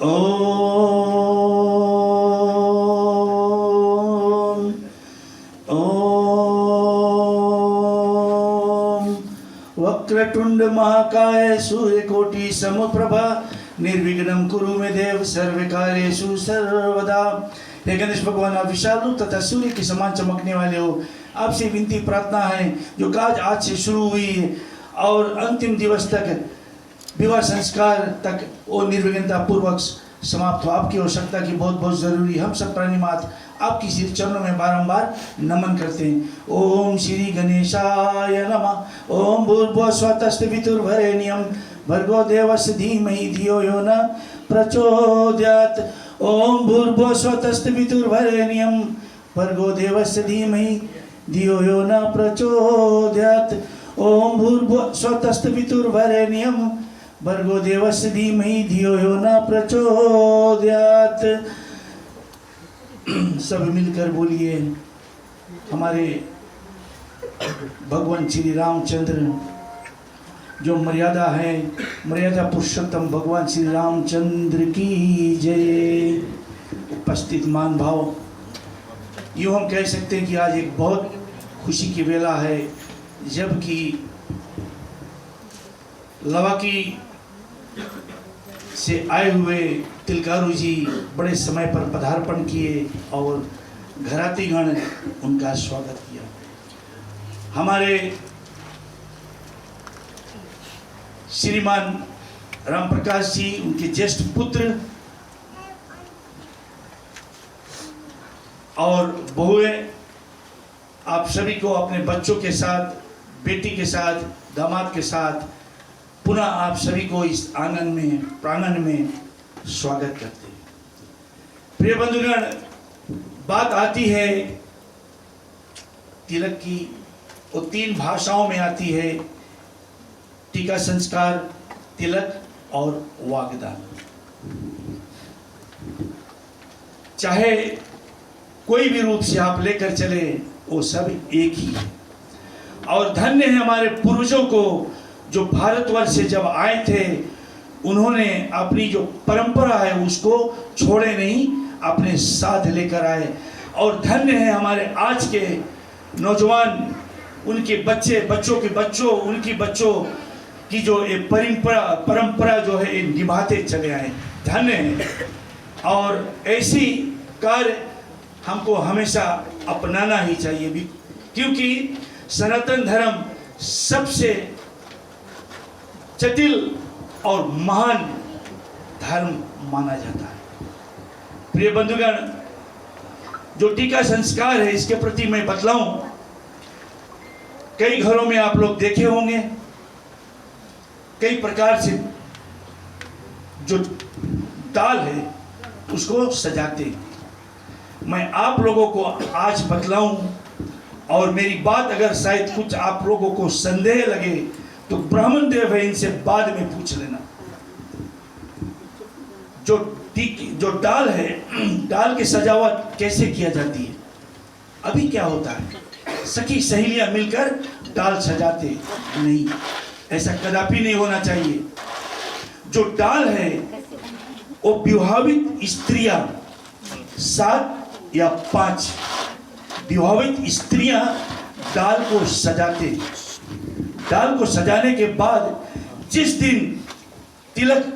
[SPEAKER 7] ओम ओम। वक्रतुंड महाकाय सूर्यकोटि समप्रभा निर्विघ्नं कुरु मे देव सर्वकार्येषु सर्वदा। हे गणेश भगवान, आप विशालु तथा सूर्य के समान चमकने वाले हो। आपसे विनती प्रार्थना है जो काज आज से शुरू हुई है और अंतिम दिवस तक विवाह संस्कार तक वो निर्विघ्नता पूर्वक समाप्त हो। आपकी आवश्यकता की बहुत बहुत जरूरी। हम सब प्राणी मात्र आपकी श्री चरणों में बारंबार नमन करते हैं। ओम श्री गणेशाय नमः। ओम भूर्भुवः स्वः तत्सवितुर्वरेण्यं भर्गो देवस्य धीमहि धियो यो न प्रचोदयात्। ओम भूर्भुवः स्वः तत्सवितुर्वरेण्यं भर्गो देवस्य धीमहि धियो यो न प्रचोदयात्। ओम भूर्भुवः स्वः तत्सवितुर्वरेण्यं भर्गो देवस्य धीमहि धियो यो न प्रचोदयात्। सब मिलकर बोलिए, हमारे भगवान श्री रामचंद्र जो मर्यादा है, मर्यादा पुरुषोत्तम भगवान श्री रामचंद्र की जय। उपस्थित मान भाव, यूँ हम कह सकते हैं कि आज एक बहुत खुशी की वेला है, जबकि लवाकी से आए हुए तिलकारु जी बड़े समय पर पदार्पण किए और घरातीगण उनका स्वागत किया। हमारे श्रीमान राम प्रकाश जी, उनके ज्येष्ठ पुत्र और बहुएं, आप सभी को अपने बच्चों के साथ, बेटी के साथ, दामाद के साथ पुनः आप सभी को इस आंगन में, प्रांगण में स्वागत करते हैं। प्रिय बंधुगण, बात आती है तिलक की, वो 3 भाषाओं में आती है, टीका संस्कार, तिलक और वागदान। चाहे कोई भी रूप से आप लेकर चले, वो सब एक ही है। और धन्य है हमारे पूर्वजों को जो भारतवर्ष से जब आए थे उन्होंने अपनी जो परंपरा है उसको छोड़े नहीं, अपने साथ लेकर आए। और धन्य है हमारे आज के नौजवान, उनके बच्चे, बच्चों के बच्चों, उनकी बच्चों की जो ये परंपरा जो है ये निभाते चले आए, धन्य है। और ऐसी कार्य हमको हमेशा अपनाना ही चाहिए भी, क्योंकि सनातन धर्म सबसे जटिल और महान धर्म माना जाता है। प्रिय बंधुगण, जो टीका संस्कार है इसके प्रति मैं बतलाऊं, कई घरों में आप लोग देखे होंगे कई प्रकार से जो दाल है उसको सजाते हैं। मैं आप लोगों को आज बतलाऊं, और मेरी बात अगर शायद कुछ आप लोगों को संदेह लगे तो ब्राह्मण देव है, इनसे बाद में पूछ लेना। जो दाल है, दाल की सजावट कैसे किया जाती है? अभी क्या होता है, सखी सहेलियां मिलकर दाल सजाते नहीं, ऐसा कदापि नहीं होना चाहिए। जो दाल है वो विवाहित स्त्रियां 7 या 5 विवाहित स्त्रियां दाल को सजाते। दाल को सजाने के बाद जिस दिन तिलक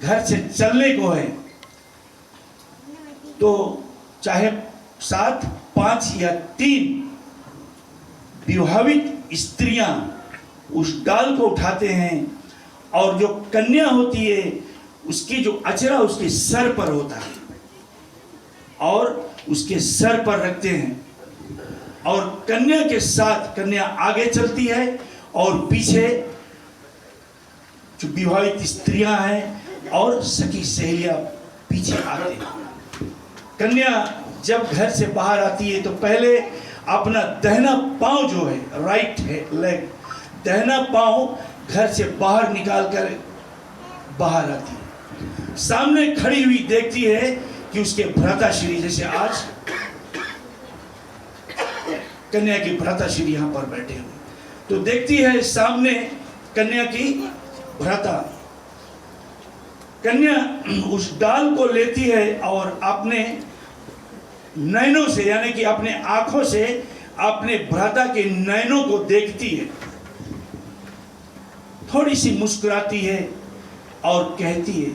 [SPEAKER 7] घर से चलने को है तो चाहे 7, 5 या 3 विवाहित स्त्रियां उस डाल को उठाते हैं, और जो कन्या होती है उसकी जो अचरा उसके सर पर होता है और उसके सर पर रखते हैं, और कन्या के साथ कन्या आगे चलती है और पीछे जो विवाहित स्त्रियां हैं और सखी सहेलियां पीछे आते हैं। कन्या जब घर से बाहर आती है तो पहले अपना दहना पांव जो है, राइट है लेग, दहना पांव घर से बाहर निकाल कर बाहर आती है। सामने खड़ी हुई देखती है कि उसके भ्राताश्री, जैसे आज कन्या की भ्राताश्री यहाँ पर बैठे हुए, तो देखती है सामने कन्या की भ्राता। कन्या उस डाल को लेती है और अपने नयनों से, यानी कि अपने आंखों से अपने भ्राता के नयनों को देखती है, थोड़ी सी मुस्कुराती है और कहती है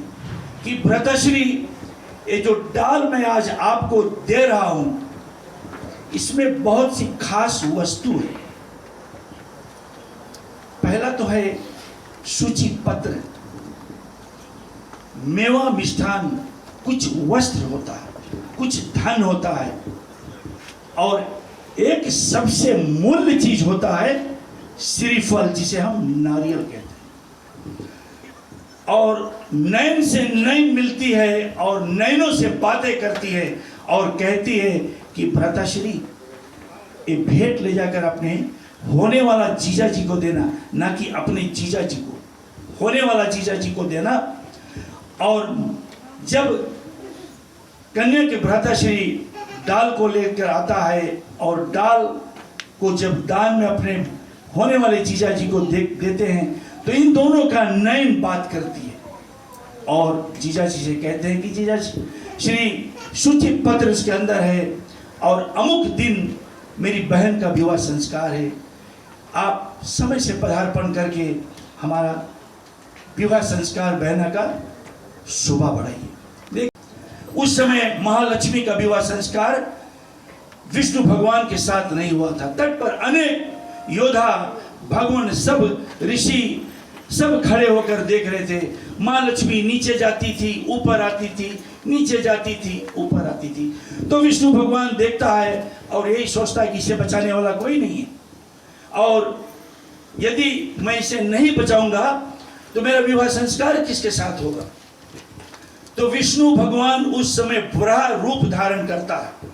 [SPEAKER 7] कि भ्राताश्री, ये जो डाल मैं आज आपको दे रहा हूं इसमें बहुत सी खास वस्तु है। पहला तो है सूची पत्र, मेवा मिष्ठान, कुछ वस्त्र होता है, कुछ धन होता है, और एक सबसे मूल्य चीज होता है श्रीफल, जिसे हम नारियल कहते हैं। और नयन से नयन मिलती है और नयनों से बातें करती है और कहती है कि भ्राताश्री, ये भेंट ले जाकर अपने होने वाला जीजा जी को देना, ना कि अपने जीजा जी को, होने वाला जीजा जी को देना। और जब कन्या के भ्राताश्री डाल को लेकर आता है और डाल को जब दान में अपने होने वाले जीजा जी को देते हैं तो इन दोनों का नयन बात करती है और जीजा जी से कहते हैं कि जीजा श्री सूची पत्र उसके अंदर है और अमुक दिन मेरी बहन का विवाह संस्कार है, आप समय से पदार्पण करके हमारा विवाह संस्कार बहना का शोभा बढ़ाइए। देख, उस समय महालक्ष्मी का विवाह संस्कार विष्णु भगवान के साथ नहीं हुआ था। तट पर अनेक योद्धा, भगवान, सब ऋषि सब खड़े होकर देख रहे थे। माँ लक्ष्मी नीचे जाती थी, ऊपर आती थी, नीचे जाती थी, ऊपर आती थी। तो विष्णु भगवान देखता है और यही सोचता है कि इसे बचाने वाला कोई नहीं है, और यदि मैं इसे नहीं बचाऊंगा तो मेरा विवाह संस्कार किसके साथ होगा। तो विष्णु भगवान उस समय वराह रूप धारण करता है।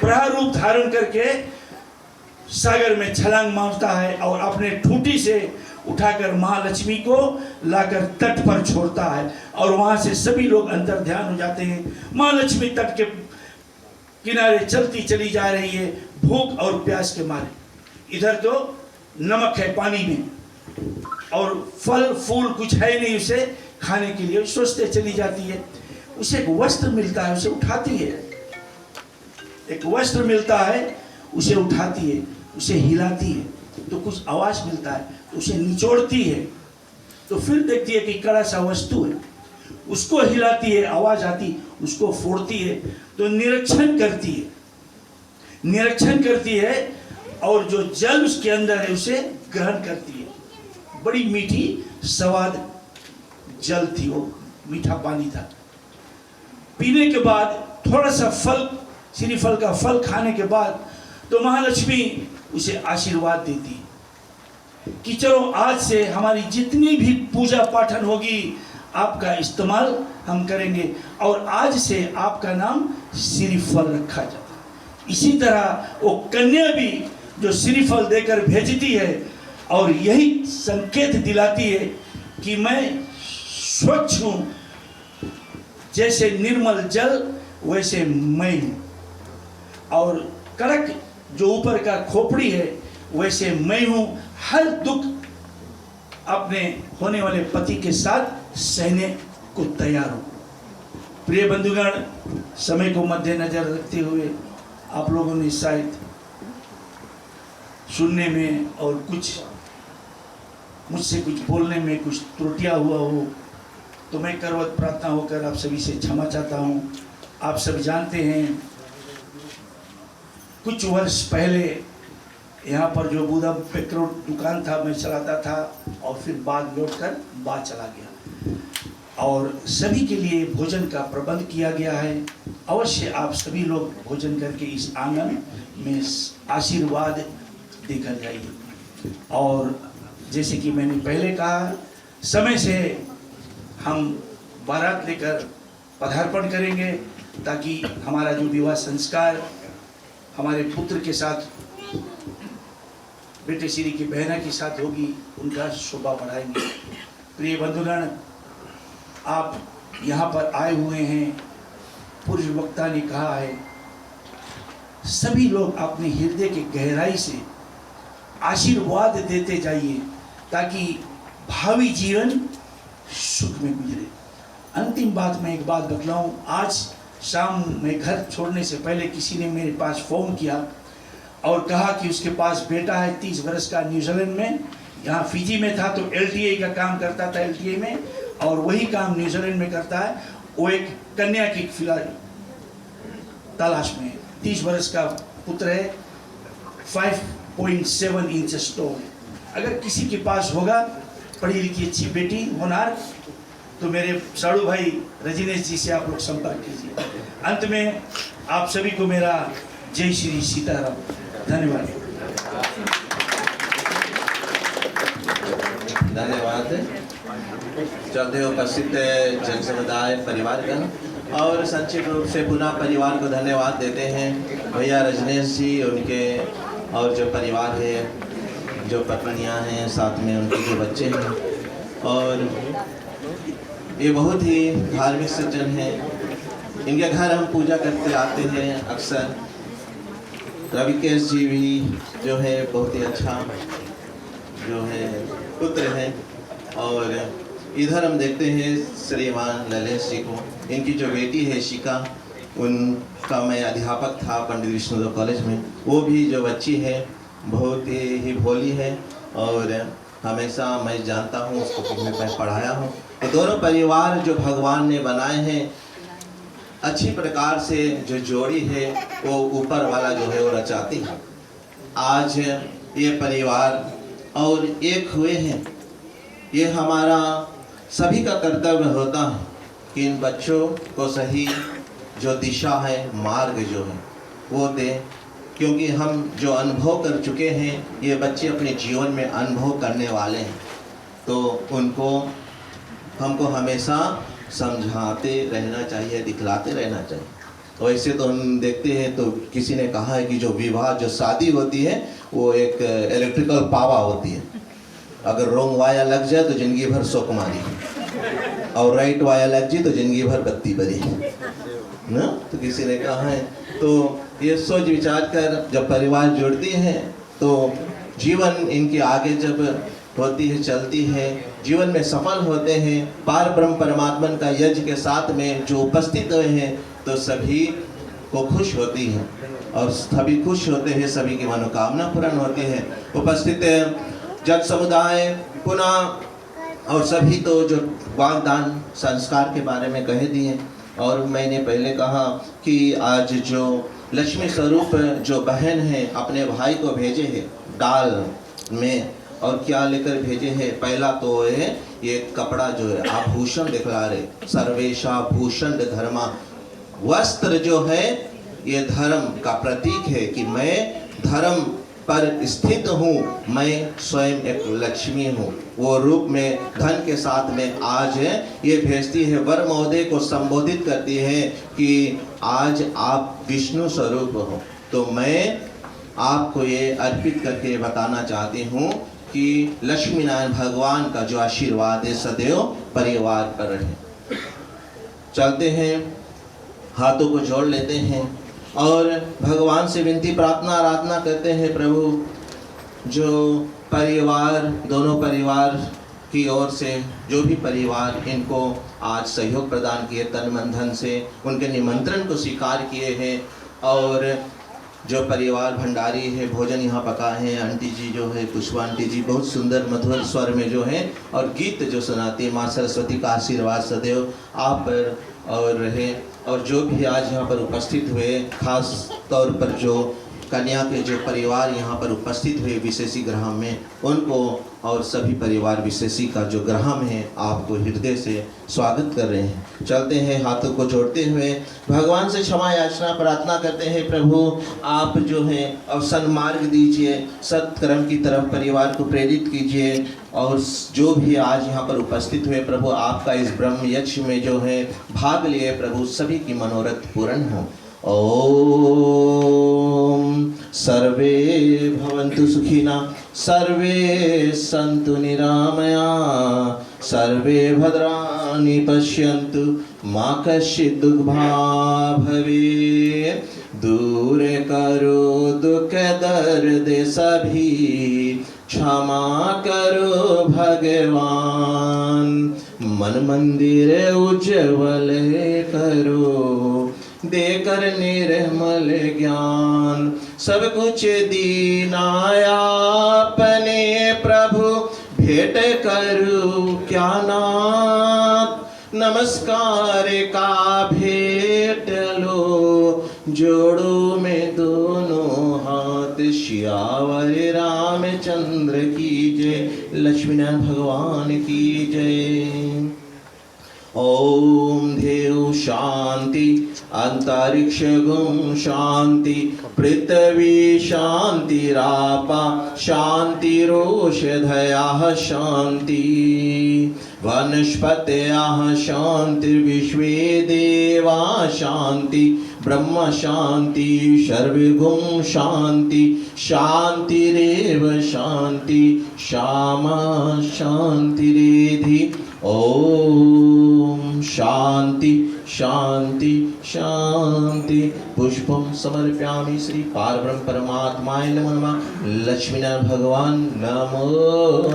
[SPEAKER 7] वराह रूप धारण करके सागर में छलांग मारता है और अपने ठूठी से उठाकर महालक्ष्मी को लाकर तट पर छोड़ता है, और वहां से सभी लोग अंतर ध्यान हो जाते हैं। महालक्ष्मी तट के किनारे चलती चली जा रही है भूख और प्यास के मारे। इधर तो नमक है पानी में, और फल फूल कुछ है नहीं उसे खाने के लिए, सोचते चली जाती है। उसे एक वस्त्र मिलता है, उसे उठाती है, एक वस्त्र मिलता है, उसे उठाती है, उसे हिलाती है तो कुछ आवाज मिलता है, तो उसे निचोड़ती है, तो फिर देखती है कि कड़ा सा वस्तु है, उसको हिलाती है, आवाज आती, उसको फोड़ती है, तो निरीक्षण करती है, निरीक्षण करती है, और जो जल उसके अंदर है उसे ग्रहण करती है। बड़ी मीठी स्वाद जल थी, वो मीठा पानी था। पीने के बाद थोड़ा सा फल, श्रीफल का फल खाने के बाद तो महालक्ष्मी उसे आशीर्वाद देती है कि चलो आज से हमारी जितनी भी पूजा पाठन होगी आपका इस्तेमाल हम करेंगे, और आज से आपका नाम श्रीफल रखा जाता है। इसी तरह वो कन्या भी जो श्रीफल देकर भेजती है, और यही संकेत दिलाती है कि मैं स्वच्छ हूँ, जैसे निर्मल जल वैसे मैं हूँ, और कड़क जो ऊपर का खोपड़ी है वैसे मैं हूँ। हर दुख अपने होने वाले पति के साथ सहने को तैयार हूँ। प्रिय बंधुगण, समय को मद्देनजर रखते हुए आप लोगों ने शायद सुनने में और कुछ मुझसे कुछ बोलने में कुछ त्रुटियां हुआ हो, तो मैं करवत प्रार्थना होकर आप सभी से क्षमा चाहता हूँ। आप सब जानते हैं कुछ वर्ष पहले यहाँ पर जो बुधा पेट्रोल दुकान था मैं चलाता था, और फिर बाद लौटकर बाद चला गया, और सभी के लिए भोजन का प्रबंध किया गया है। अवश्य आप सभी लोग भोजन करके इस आंगन में आशीर्वाद देकर जाइए। और जैसे कि मैंने पहले कहा, समय से हम बारात लेकर पदार्पण करेंगे, ताकि हमारा जो विवाह संस्कार हमारे पुत्र के साथ, बेटे श्री की बहना के साथ होगी, उनका शोभा बढ़ाएंगे। प्रिय बंधुगण, आप यहाँ पर आए हुए हैं, पूर्व वक्ता ने कहा है, सभी लोग अपने हृदय के गहराई से आशीर्वाद देते जाइए, ताकि भावी जीवन सुख में गुजरे। अंतिम बात मैं एक बात बतलाऊं, आज शाम में घर छोड़ने से पहले किसी ने मेरे पास फ़ोन किया और कहा कि उसके पास बेटा है 30 वर्ष का, न्यूजीलैंड में, यहाँ फिजी में था तो LTA का काम करता था LTA में, और वही काम न्यूजीलैंड में करता है। वो एक कन्या की फिलहाल तलाश में, 30 वर्ष का पुत्र है, 5.7 इंच टॉल है। अगर किसी के पास होगा पढ़ी लिखी अच्छी बेटी होनार, तो मेरे साड़ू भाई रजनीश जी से आप लोग संपर्क कीजिए। अंत में आप सभी को मेरा जय श्री सीताराम, धन्यवाद।
[SPEAKER 5] धन्यवाद। चौथे उपस्थित जन समुदाय परिवारगण और संक्षिप्त रूप से पुनः परिवार को धन्यवाद देते हैं। भैया रजनीश जी, उनके और जो परिवार है, जो पत्नियां हैं, साथ में उनके जो बच्चे हैं, और ये बहुत ही धार्मिक सज्जन हैं। इनके घर हम पूजा करते आते हैं अक्सर। रविकेश जी भी जो है बहुत ही अच्छा जो है पुत्र हैं, और इधर हम देखते हैं श्रीमान ललेश जी को। इनकी जो बेटी है शिका, उनका मैं अध्यापक था पंडित विष्णुदेव कॉलेज में। वो भी जो बच्ची है बहुत ही भोली है, और हमेशा मैं जानता हूँ उसको कि मैं पढ़ाया हूँ। तो दोनों परिवार जो भगवान ने बनाए हैं, अच्छी प्रकार से जो जोड़ी है वो ऊपर वाला जो है वो रचाती है। आज ये परिवार और एक हुए हैं, ये हमारा सभी का कर्तव्य होता है कि इन बच्चों को सही जो दिशा है, मार्ग जो है वो दें, क्योंकि हम जो अनुभव कर चुके हैं ये बच्चे अपने जीवन में अनुभव करने वाले हैं। तो उनको हमको हमेशा समझाते रहना चाहिए, दिखलाते रहना चाहिए। वैसे तो हम देखते हैं, तो किसी ने कहा है कि जो विवाह, जो शादी होती है वो एक इलेक्ट्रिकल पावा होती है। अगर रॉन्ग वाया लग जाए तो ज़िंदगी भर शोकमारी, और राइट वाया लग जाए तो ज़िंदगी भर बत्ती बरी ना। तो किसी ने कहा है, तो ये सोच विचार कर जब परिवार जुड़ती हैं तो जीवन इनके आगे जब होती है, चलती है, जीवन में सफल होते हैं, पार ब्रह्म परमात्मा का यज्ञ के साथ में जो उपस्थित हुए हैं, तो सभी को खुश होती है और सभी खुश होते हैं, सभी की मनोकामना पूर्ण होती है। उपस्थित जग समुदाय पुनः और सभी तो जो वागदान संस्कार के बारे में कह दिए, और मैंने पहले कहा कि आज जो लक्ष्मी स्वरूप जो बहन है अपने भाई को भेजे है डाल में, और क्या लेकर भेजे हैं, पहला तो है ये कपड़ा जो है आभूषण दिखला रहे, सर्वेशा भूषण धर्मा, वस्त्र जो है ये धर्म का प्रतीक है कि मैं धर्म पर स्थित हूँ, मैं स्वयं एक लक्ष्मी हूँ। वो रूप में धन के साथ में आज ये भेजती है, वर महोदय को संबोधित करती है कि आज आप विष्णु स्वरूप हो। तो मैं आपको ये अर्पित करके बताना चाहती हूँ कि लक्ष्मी नारायण भगवान का जो आशीर्वाद है सदैव परिवार पर रहे। चलते हैं, हाथों को जोड़ लेते हैं और भगवान से विनती प्रार्थना आराधना करते हैं। प्रभु जो परिवार, दोनों परिवार की ओर से जो भी परिवार इनको आज सहयोग प्रदान किए, तन मन धन से उनके निमंत्रण को स्वीकार किए हैं, और जो परिवार भंडारी है, भोजन यहाँ पका है, आंटी जी जो है पुष्पा आंटी जी बहुत सुंदर मधुर स्वर में जो है और गीत जो सुनाती है, माँ सरस्वती का आशीर्वाद सदैव आप पर और रहे। और जो भी आज यहाँ पर उपस्थित हुए, खास तौर पर जो कन्या के जो परिवार यहाँ पर उपस्थित हुए विशेषी ग्राम में, उनको और सभी परिवार विशेषी का जो ग्राम है आपको हृदय से स्वागत कर रहे हैं। चलते हैं हाथों को जोड़ते हुए भगवान से क्षमा याचना प्रार्थना करते हैं। प्रभु आप जो है और सन्मार्ग दीजिए, सत्कर्म की तरफ परिवार को प्रेरित कीजिए, और जो भी आज यहाँ पर उपस्थित हुए प्रभु आपका इस ब्रह्म यज्ञ में जो है भाग लिए, प्रभु सभी की मनोरथ पूर्ण हो। ओम सर्वे भवन्तु सुखिना, सर्वे सन्तु निरामया, सर्वे भद्राणि पश्यन्तु, मा कश्चित् दुःखभाग् भवेत्। दूर करो दुख दर्द सभी, क्षमा करो भगवान, मन मंदिर उज्ज्वल करो, देकर निर्मल ज्ञान। सब कुछ दीना आपने प्रभु, भेंट करूं क्या नाथ। नमस्कार का भेंट लो, जोड़ो में दोनों हाथ। श्यावर रामचंद्र की जय, लक्ष्मीनारायण भगवान की जय। ओम देव शांति, अंतरिक्ष गुम शांति, पृथ्वी शांति, रापा शांति, रोषधया शांति, वनस्पतयः शांति, विश्वे देवा शांति, ब्रह्म शांति, सर्वगुण शांति, शांतिरेव शांति, श्यामा शांतिरेधि। ओम शांति शांति शांति। पुष्पम समर्पयामि श्री पारब्रह्म परमात्माय नमो नमः। लक्ष्मीनारायण भगवान नमो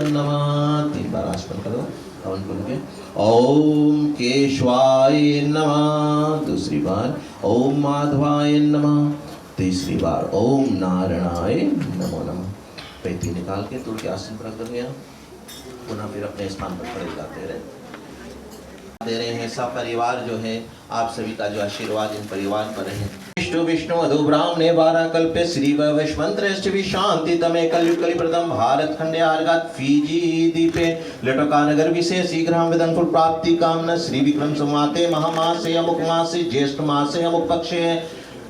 [SPEAKER 5] नमः। 3 बार आस्पन करो, हवन बोलोगे। ओम केशवाय नमः, दूसरी बार। ओम माधवाय नमः, तीसरी बार। ओम नारायणाय नमो नमः। पैती निकाल के तुल के आसन पर रख दिया, पुनः फिर अपने स्थान पर खड़े जाते रहे। दे रहे हैं सब परिवार जो है, आप सभी का जो आशीर्वाद इन परिवार पर है। विष्णु विष्णु मधु ब्राह्मणे 12 कल्पे श्री वैश्वंत्र शांति तमे कलयुग प्रथम भारत खंडे आर्गात फीजी दीपे लटका नगर विशेषी ग्राम वेदनपुर प्राप्ति कामना श्री विक्रम संवाते महामासे अमुक मासे ज्येष्ठ मासे अमुक पक्षे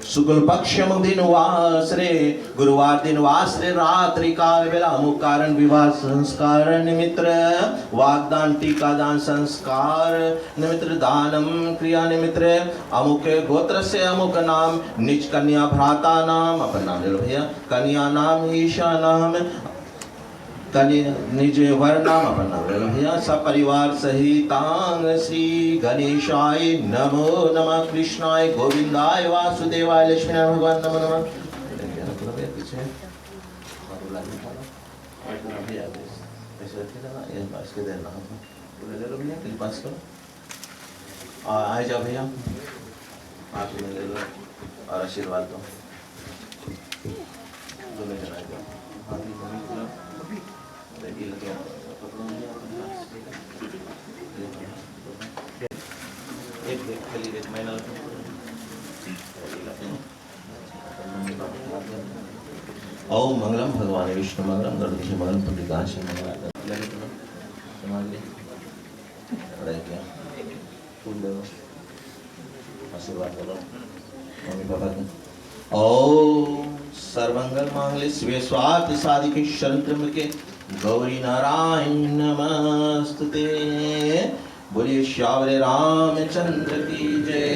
[SPEAKER 5] शुक्ल पक्ष अमुक दिन वासरे गुरुवार दिन वासरे रात्रि काल बेला अमुक कारण विवाह संस्कार निमित्त वागदान टीका दान संस्कार निमित्त दानम क्रिया निमित्त अमुक गोत्र से अमुक नाम निज कन्या भ्राता नाम, अपन नाम ले लो भैया, कन्या नाम ईशा नाम, निज वर्णाम अपन नाम ले लो भैया। सब परिवार सहितांग श्री गणेशाय नमो नमः, कृष्णाय गोविंदाय वासुदेवाय लक्ष्मीनारायण भगवान नमो नमः। इतना भी याद है ऐसे रखे थे ना ये पास के देना पूरे ले लो भैया फिर पास करो आ जाओ भैया आप में ले लो और आशीर्वाद दो दोनों जन आ जाओ हाथ भी धोने के लिए रेडी लगे पकड़ो एक खाली एक महीना ओम मंगलम भगवान विष्णु मंगलम गणेश मंगलम प्रतिकाश मंगलम समाज ले रह गया फूल दो आशीर्वाद करो मम्मी पापा को ओम सर्वमंगल मांगल्ये शिवे स्वार्थ साधिके शरण्य गौरी नारायण नमस्तुते बोलिए श्यावरे रामचंद्र की जय।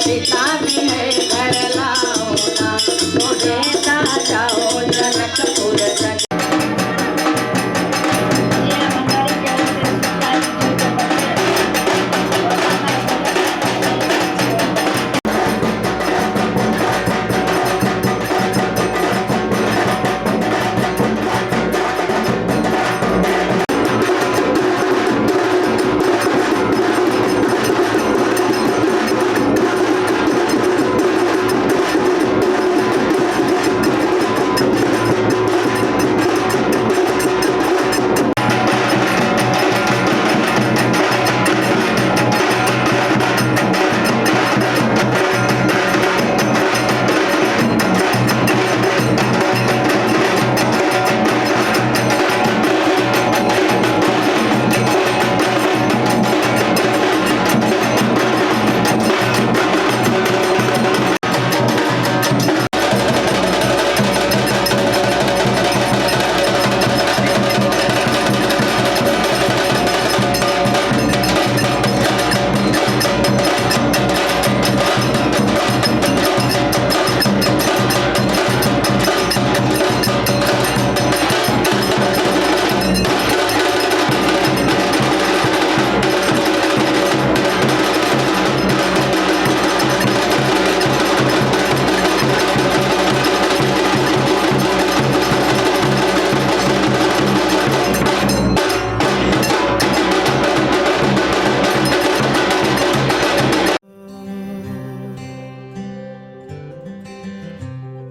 [SPEAKER 4] पिता भी है घर लाओ ना तो देता जाओ जनकपुर नगरी।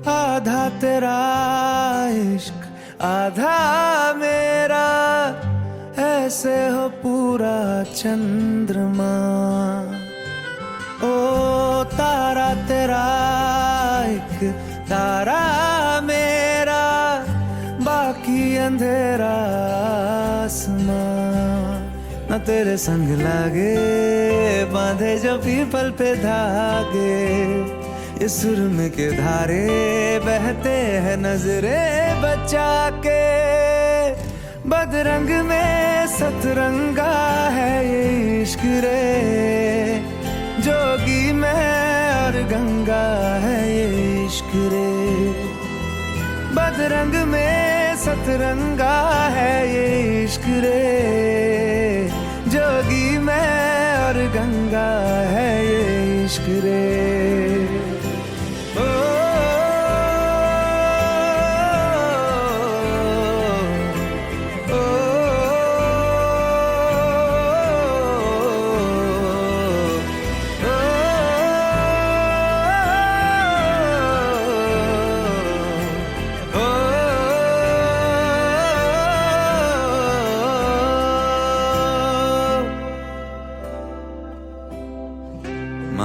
[SPEAKER 1] आधा तेरा इश्क आधा मेरा ऐसे हो पूरा चंद्रमा ओ तारा तेरा एक तारा मेरा बाकी अंधेरा आसमां न तेरे संग लागे बांधे जो पीपल पे धागे इस सुरम के धारे बहते हैं नजरे बचा के बदरंग में सतरंगा है ये इश्क रे जोगी में और गंगा है ये इश्क रे बदरंग में सतरंगा है ये इश्क रे जोगी में और गंगा है ये इश्क रे।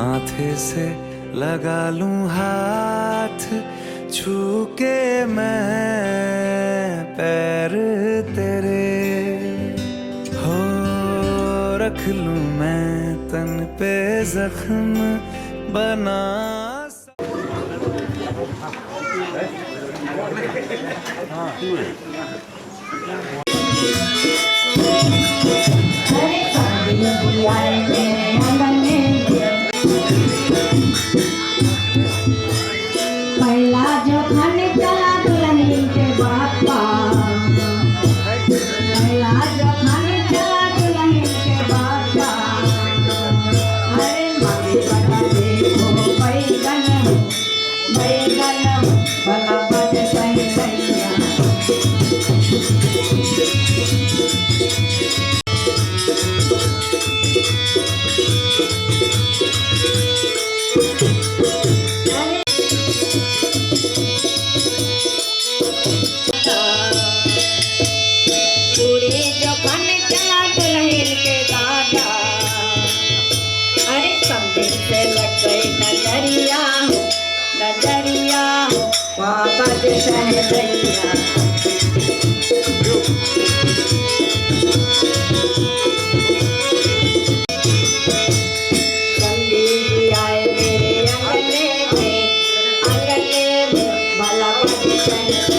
[SPEAKER 1] माथे से लगा लूं हाथ, छू के मैं पैर तेरे, हो रख लूं मैं तन पे जख्म बना।
[SPEAKER 4] पहला जो खाने चला दुल्हन के बापा, पहला जो खाने चला दुल्हन के बापा। अरे मम्मी बता देखो बैगन बैगन बना बज सही सैया। पूरी जो खाने चला दुल्हन के दादा। अरे समझ से लग गई नजरिया नजरिया, वहाँ बज सहजैया। संदीप आए मेरे अंगने में भला बज सहजैया।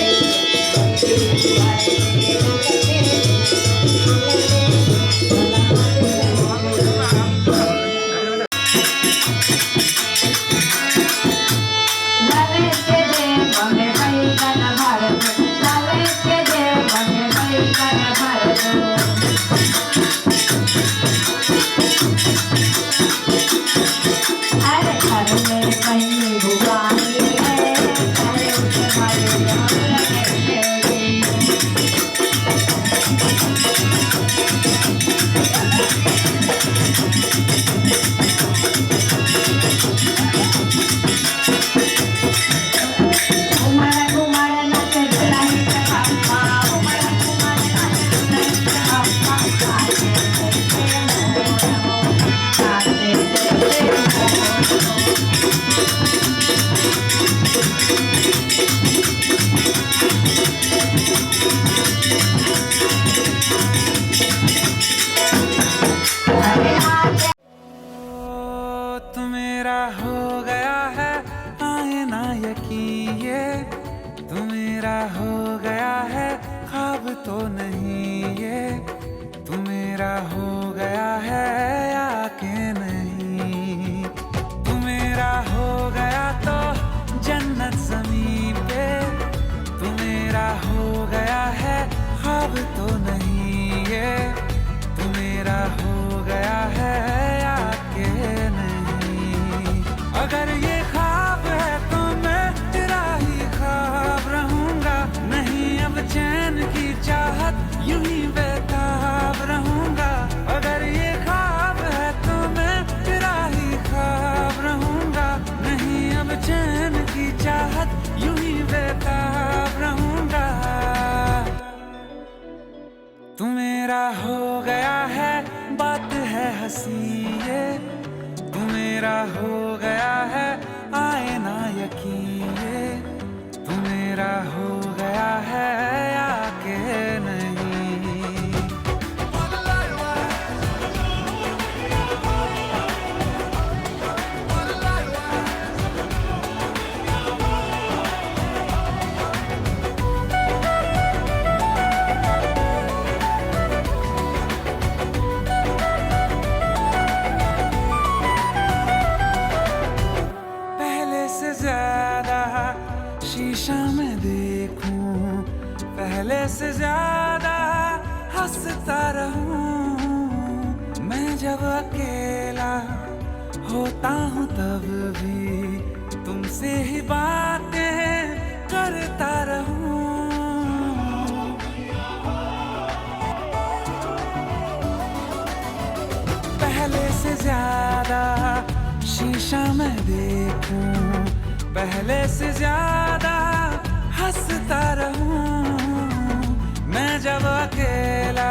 [SPEAKER 1] हो गया है, ख्वाब तो नहीं ये, तू मेरा हो गया है या कि नहीं। तू मेरा हो गया तो जन्नत ज़मीन पे, तू मेरा हो गया है, ख्वाब तो नहीं ये, तू मेरा हो गया है या कि नहीं। अगर ये ख्वाब है तो मैं तेरा ही ख्वाब रहूंगा, नहीं अब चैन की चाहत यूं ही बेताब रहूंगा। अगर ये ख्वाब है तो मैं तेरा ही ख्वाब रहूंगा, नहीं अब चैन की चाहत यूं ही बेताब रहूंगा। तू मेरा हो गया है, बात है हंसी ये, तू मेरा हो गया है, आए ना यकीन ये, तू मेरा हो गया है या कि नहीं। शीशा में देखूं पहले से ज्यादा हंसता रहूं, मैं जब अकेला होता हूँ तब भी तुमसे ही बातें करता रहूं। पहले से ज्यादा शीशा में देखूं, पहले से ज्यादा हंसता रहूं, मैं जब अकेला